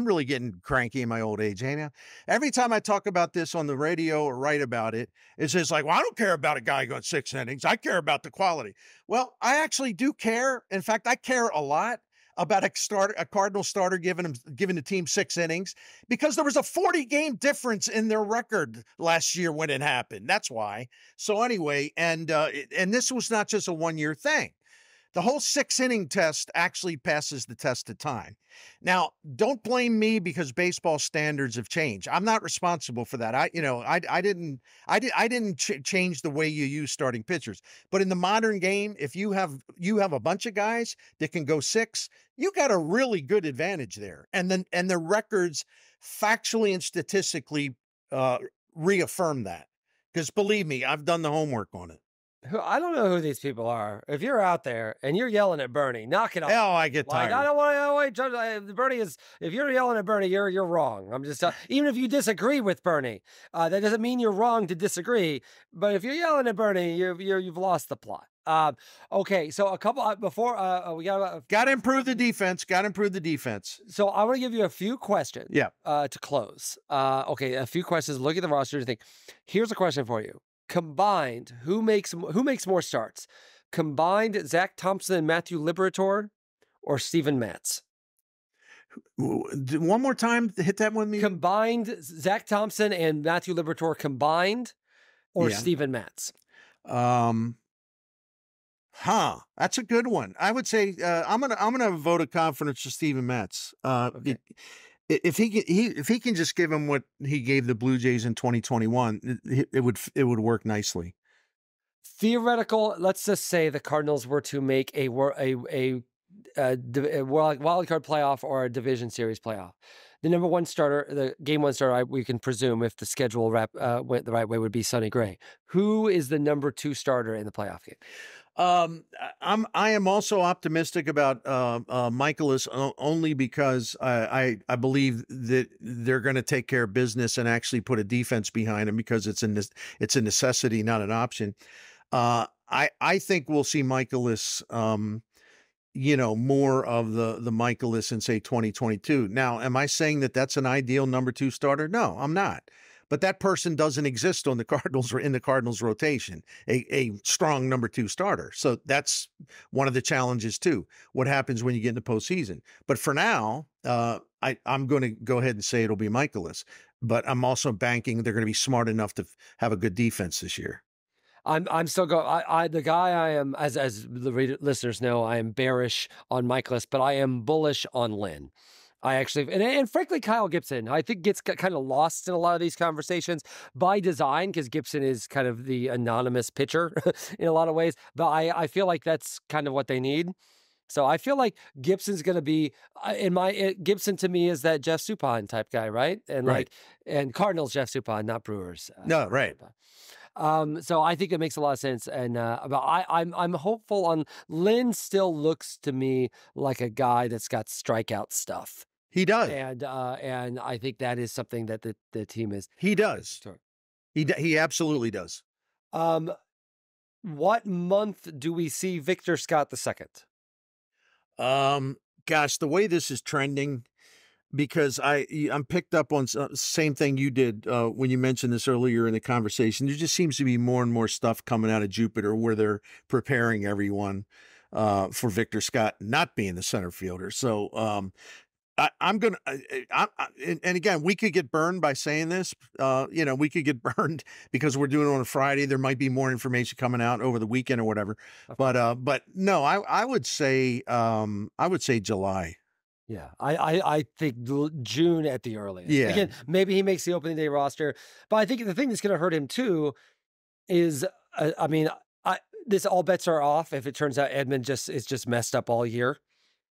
really getting cranky in my old age, ain't I? Every time I talk about this on the radio or write about it, it's just like, well, I don't care about a guy going 6 innings. I care about the quality. Well, I actually do care. In fact, I care a lot about a Cardinal starter giving the team 6 innings, because there was a 40-game difference in their record last year when it happened. That's why. So anyway, and this was not just a 1-year thing. The whole 6-inning test actually passes the test of time. Now, don't blame me because baseball standards have changed. I'm not responsible for that. I didn't change the way you use starting pitchers. But in the modern game, if you have a bunch of guys that can go 6, you got a really good advantage there. And the records factually and statistically reaffirm that. Because believe me, I've done the homework on it. I don't know who these people are. If you're out there and you're yelling at Bernie, knock it off. Oh, I get tired. I don't want to wait. Bernie is. If you're yelling at Bernie, you're wrong. I'm just even if you disagree with Bernie, that doesn't mean you're wrong to disagree. But if you're yelling at Bernie, you've lost the plot. Okay, so a couple before we got to improve the defense. Got to improve the defense. So I want to give you a few questions. Yeah. To close. Okay, a few questions. Look at the roster and think. Here's a question for you. Combined, who makes more starts? combined Zach Thompson and Matthew Liberatore, or Steven Matz? One more time, hit that one. Combined Zach Thompson and Matthew Liberatore combined, or Steven Matz? That's a good one. I would say I'm gonna vote a confidence to Steven Matz. Okay. If he can just give him what he gave the Blue Jays in 2021, it would work nicely. Theoretical. Let's just say the Cardinals were to make a wild card playoff or a division series playoff. The number one starter, the game one starter, we can presume if the schedule went the right way, would be Sonny Gray. Who is the number two starter in the playoff game? I am also optimistic about Michaelis only because I believe that they're going to take care of business and actually put a defense behind him because it's a necessity, not an option. I think we'll see Michaelis, more of the Michaelis in say 2022. Now, am I saying that that's an ideal number two starter? No, I'm not. But that person doesn't exist on the Cardinals or in the Cardinals rotation, a strong number two starter. So that's one of the challenges too. What happens when you get into postseason? But for now, I'm going to go ahead and say it'll be Michaelis. But I'm also banking they're going to be smart enough to have a good defense this year. I'm still going. The guy I am, as the listeners know, I am bearish on Michaelis, but I am bullish on Lynn. I actually, and frankly, Kyle Gibson, I think gets kind of lost in a lot of these conversations by design because Gibson is kind of the anonymous pitcher in a lot of ways. But I feel like that's kind of what they need. So I feel like Gibson's going to be Gibson to me is that Jeff Suppan type guy, right? And and Cardinals Jeff Suppan, not Brewers. No, right. So I think it makes a lot of sense, and but I'm hopeful on Lynn. Still looks to me like a guy that's got strikeout stuff. He does, and I think that is something that the team is. He does. He absolutely does. What month do we see Victor Scott II? Gosh, the way this is trending. Because I'm picked up on same thing you did when you mentioned this earlier in the conversation. There just seems to be more and more stuff coming out of Jupiter where they're preparing everyone for Victor Scott not being the center fielder. So I'm going to, and again, we could get burned by saying this. We could get burned because we're doing it on a Friday. There might be more information coming out over the weekend or whatever. Okay. But no, I would say July. Yeah, I think June at the earliest. Yeah. Again, maybe he makes the opening day roster, but I think the thing that's going to hurt him too is, this all bets are off if it turns out Edman is just messed up all year.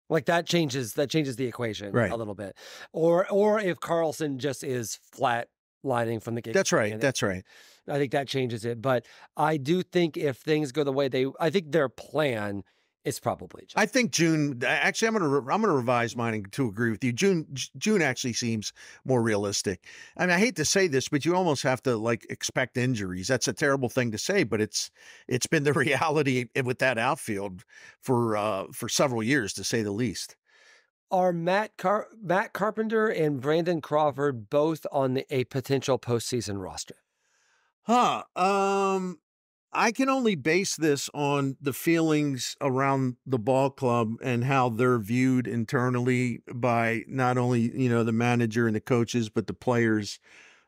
Like that changes the equation a little bit, or if Carlson just is flat lining from the get. That's right. That's right. I think that changes it, but I do think if things go the way I think their plan. It's probably June. I think June. Actually, I'm gonna revise mine to agree with you. June actually seems more realistic. I mean, I hate to say this, but you almost have to expect injuries. That's a terrible thing to say, but it's been the reality with that outfield for several years, to say the least. Are Matt Carpenter and Brandon Crawford both on a potential postseason roster? I can only base this on the feelings around the ball club and how they're viewed internally by not only, the manager and the coaches, but the players.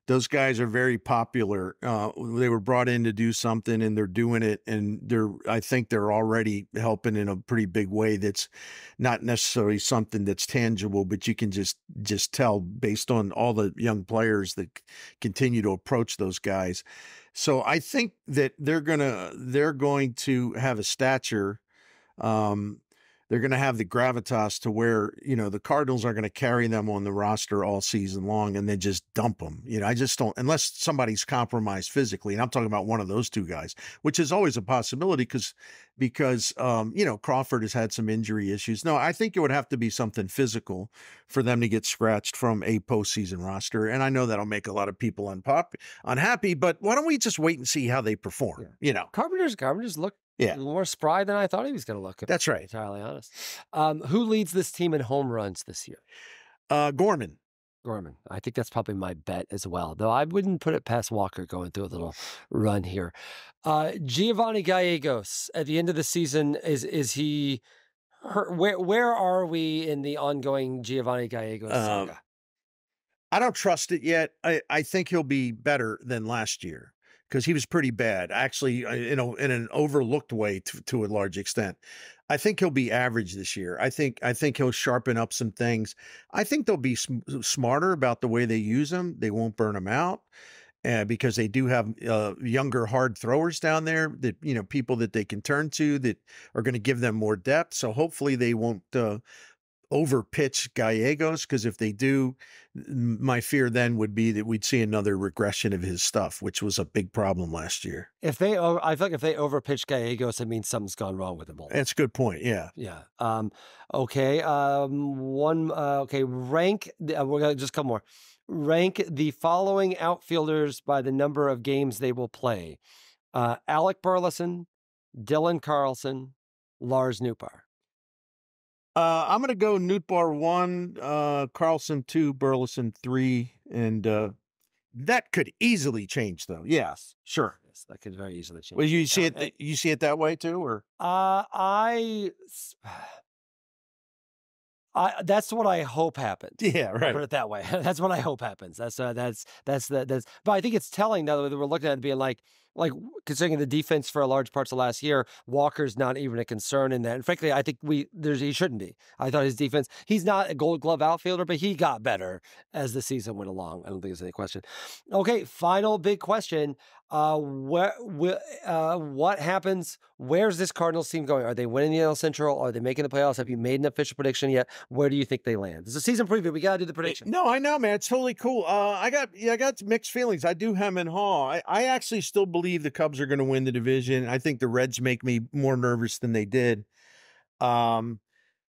Those guys are very popular. They were brought in to do something and they're doing it. And I think they're already helping in a pretty big way. That's not necessarily something that's tangible, but you can just tell based on all the young players that continue to approach those guys. So I think that they're going to have a stature. They're going to have the gravitas to where, the Cardinals are going to carry them on the roster all season long and then just dump them. I just don't, unless somebody's compromised physically. And I'm talking about one of those two guys, which is always a possibility because Crawford has had some injury issues. No, I think it would have to be something physical for them to get scratched from a postseason roster. And I know that'll make a lot of people unhappy, but why don't we just wait and see how they perform? Carpenter's look more spry than I thought he was going to look. That's right. Entirely honest. Who leads this team in home runs this year? Gorman. Gorman. I think that's probably my bet as well, though I wouldn't put it past Walker going through a little run here. Giovanni Gallegos at the end of the season, is he hurt? Where are we in the ongoing Giovanni Gallegos saga? I don't trust it yet. I think he'll be better than last year because he was pretty bad, actually, in an overlooked way to a large extent. I think he'll be average this year. I think he'll sharpen up some things. I think they'll be smarter about the way they use him. They won't burn him out. Because they do have younger, hard throwers down there that, people that they can turn to that are going to give them more depth. So hopefully they won't over pitch Gallegos, because if they do, my fear then would be that we'd see another regression of his stuff, which was a big problem last year. I feel like if they over pitch Gallegos, it means something's gone wrong with him. That's a good point. Yeah. Yeah. Okay. Okay. Rank. We're gonna just a couple more. Rank the following outfielders by the number of games they will play: Alec Burleson, Dylan Carlson, Lars Nootbaar. I'm going to go Nootbaar 1, Carlson 2, Burleson 3, and that could easily change, though. Yes, sure. Yes, that could very easily change. Well, you see it. You see it that way too, or that's what I hope happens. Yeah, right. I'll put it that way. That's what I hope happens. But I think it's telling now that we're looking at it being like considering the defense for large parts of last year, Walker's not even a concern in that. And frankly, I think he shouldn't be. I thought his defense, he's not a Gold Glove outfielder, but he got better as the season went along. I don't think there's any question. Okay, final big question. What happens? Where's this Cardinals team going? Are they winning the NL Central? Are they making the playoffs? Have you made an official prediction yet? Where do you think they land? It's a season preview. We got to do the prediction. No, I know, man. It's totally cool. I got mixed feelings. I do hem and haw. I actually still believe the Cubs are going to win the division. I think the Reds make me more nervous than they did. I'm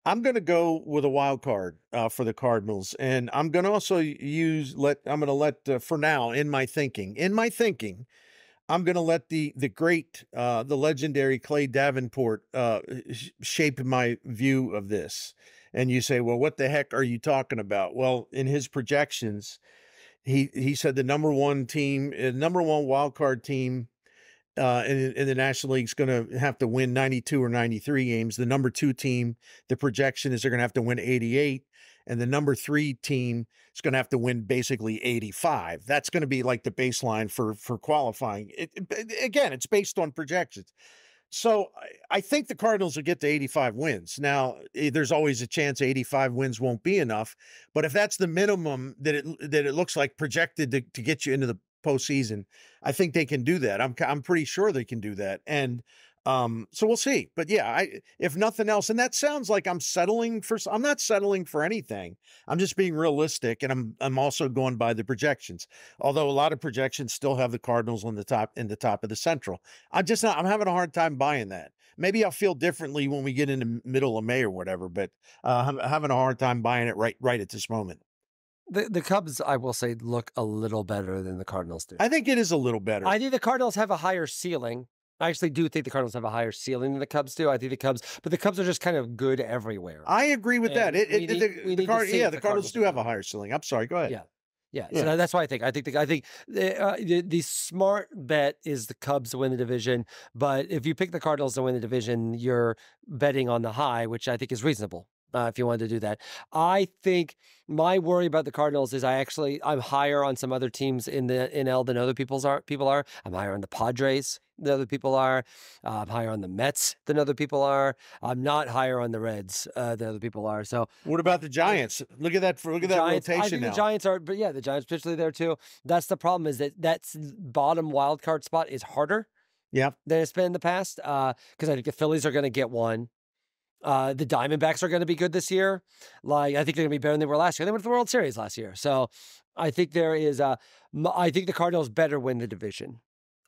going to go with a wild card for the Cardinals, and I'm going to also for now in my thinking, I'm going to let the great, the legendary Clay Davenport shape my view of this. And you say, well, what the heck are you talking about? Well, in his projections, he said the number one wild card team in the National League is going to have to win 92 or 93 games. The number 2 team, the projection is they're going to have to win 88. And the number 3 team is going to have to win basically 85. That's going to be like the baseline for qualifying. Again, it's based on projections. So I think the Cardinals will get to 85 wins. Now, there's always a chance 85 wins won't be enough. But if that's the minimum that it looks like projected to get you into the postseason, I think they can do that. I'm pretty sure they can do that. And so we'll see. But yeah, if nothing else, and that sounds like I'm not settling for anything. I'm just being realistic, and I'm also going by the projections. Although a lot of projections still have the Cardinals in the top of the Central. I'm having a hard time buying that. Maybe I'll feel differently when we get into middle of May or whatever, but I'm having a hard time buying it right at this moment. The Cubs, I will say, look a little better than the Cardinals do. I think it is a little better. I think the Cardinals have a higher ceiling. I actually do think the Cardinals have a higher ceiling than the Cubs do. I think the Cubs are just kind of good everywhere. I agree with that. The Cardinals do have a higher ceiling. I'm sorry. Go ahead. Yeah. So that's why I think the smart bet is the Cubs to win the division. But if you pick the Cardinals to win the division, you're betting on the high, which I think is reasonable. If you wanted to do that, I think my worry about the Cardinals is I'm higher on some other teams in the NL than other people are. I'm higher on the Padres than other people are. I'm higher on the Mets than other people are. I'm not higher on the Reds than other people are. So what about the Giants? Look at that rotation I think now. The Giants are, but yeah, the Giants potentially there too. That's the problem, is that's bottom wild card spot is harder. Yeah. Than it's been in the past. Because I think the Phillies are going to get one. The Diamondbacks are going to be good this year. I think they're going to be better than they were last year. They went to the World Series last year. So I think I think the Cardinals better win the division.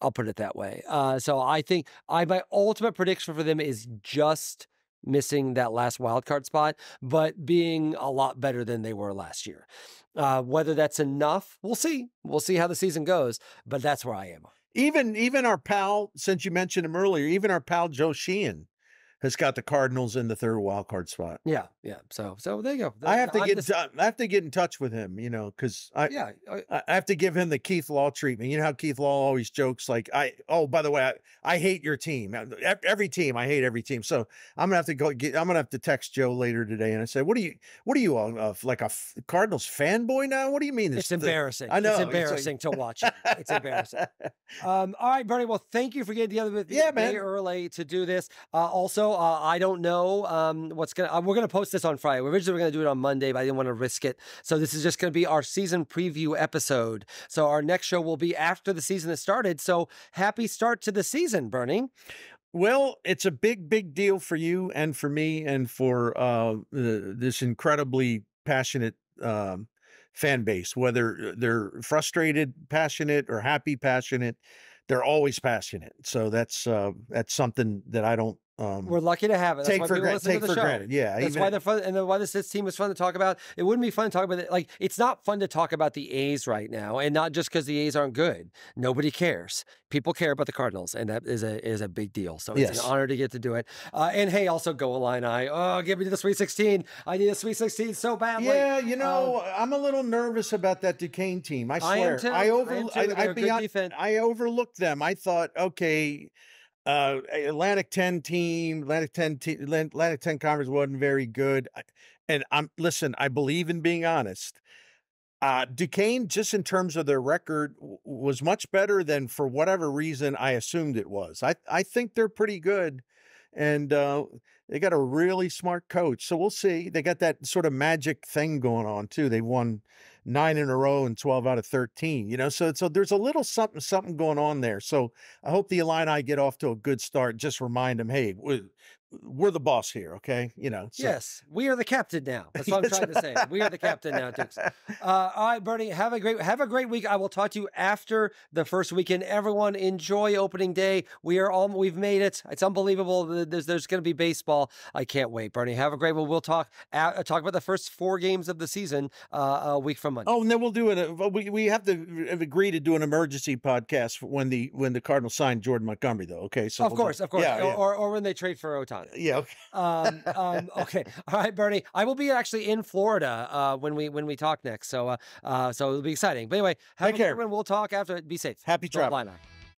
I'll put it that way. So I think my ultimate prediction for them is just missing that last wild card spot, but being a lot better than they were last year. Whether that's enough, we'll see. We'll see how the season goes, but that's where I am. Even our pal, since you mentioned him earlier, even our pal Joe Sheehan has got the Cardinals in the third wild card spot. Yeah. So there you go. I have to get in touch with him, because I have to give him the Keith Law treatment. You know how Keith Law always jokes like, by the way, I hate your team. Every team, I hate every team. So I'm gonna have to I'm gonna have to text Joe later today and I say, what are you like a Cardinals fanboy now? What do you mean? It's embarrassing. I know it's embarrassing to watch. It's embarrassing. All right, Bernie. Well, thank you for getting together with me day early to do this. Also, I don't know we're gonna post this on Friday. Originally, we're gonna do it on Monday, but I didn't want to risk it. So this is just gonna be our season preview episode. So our next show will be after the season has started. So happy start to the season, Bernie. Well, it's a big deal for you and for me and for this incredibly passionate fan base. Whether they're frustrated, passionate, or happy, passionate, they're always passionate. So that's something that I don't. We're lucky to have it. Take for granted. Yeah, that's why they're fun, and why this team is fun to talk about. It wouldn't be fun to talk about it. Like, it's not fun to talk about the A's right now, and not just because the A's aren't good. Nobody cares. People care about the Cardinals, and that is a big deal. So it's an honor to get to do it. And hey, also go Illini. Oh, give me the Sweet 16. I need a Sweet 16 so badly. Yeah, I'm a little nervous about that Duquesne team. I swear, I am too. I overlooked them. I thought, okay. Atlantic 10 conference wasn't very good. And I believe in being honest. Duquesne, just in terms of their record, was much better than, for whatever reason, I assumed it was. I think they're pretty good. And they got a really smart coach. So we'll see. They got that sort of magic thing going on too. They won 9 in a row and 12 out of 13, so there's a little something going on there. So I hope the Illini get off to a good start. Just remind them, hey, we're the boss here. Okay. So. Yes, we are the captain now. That's what I'm trying to say. We are the captain now, Dukes. All right, Bernie, have a great week. I will talk to you after the first weekend. Everyone enjoy opening day. We've made it. It's unbelievable. There's going to be baseball. I can't wait, Bernie. Have a great one. We'll talk about the first 4 games of the season a week from Monday. Oh, and then we'll do it. We have to agree to do an emergency podcast when the Cardinals sign Jordan Montgomery, though. Okay. So of course. Yeah. Or when they trade for Otani. Yeah. Okay. Okay. All right, Bernie. I will be actually in Florida when we talk next. So it'll be exciting. But anyway, have a good one. We'll talk after. Be safe. Happy travel.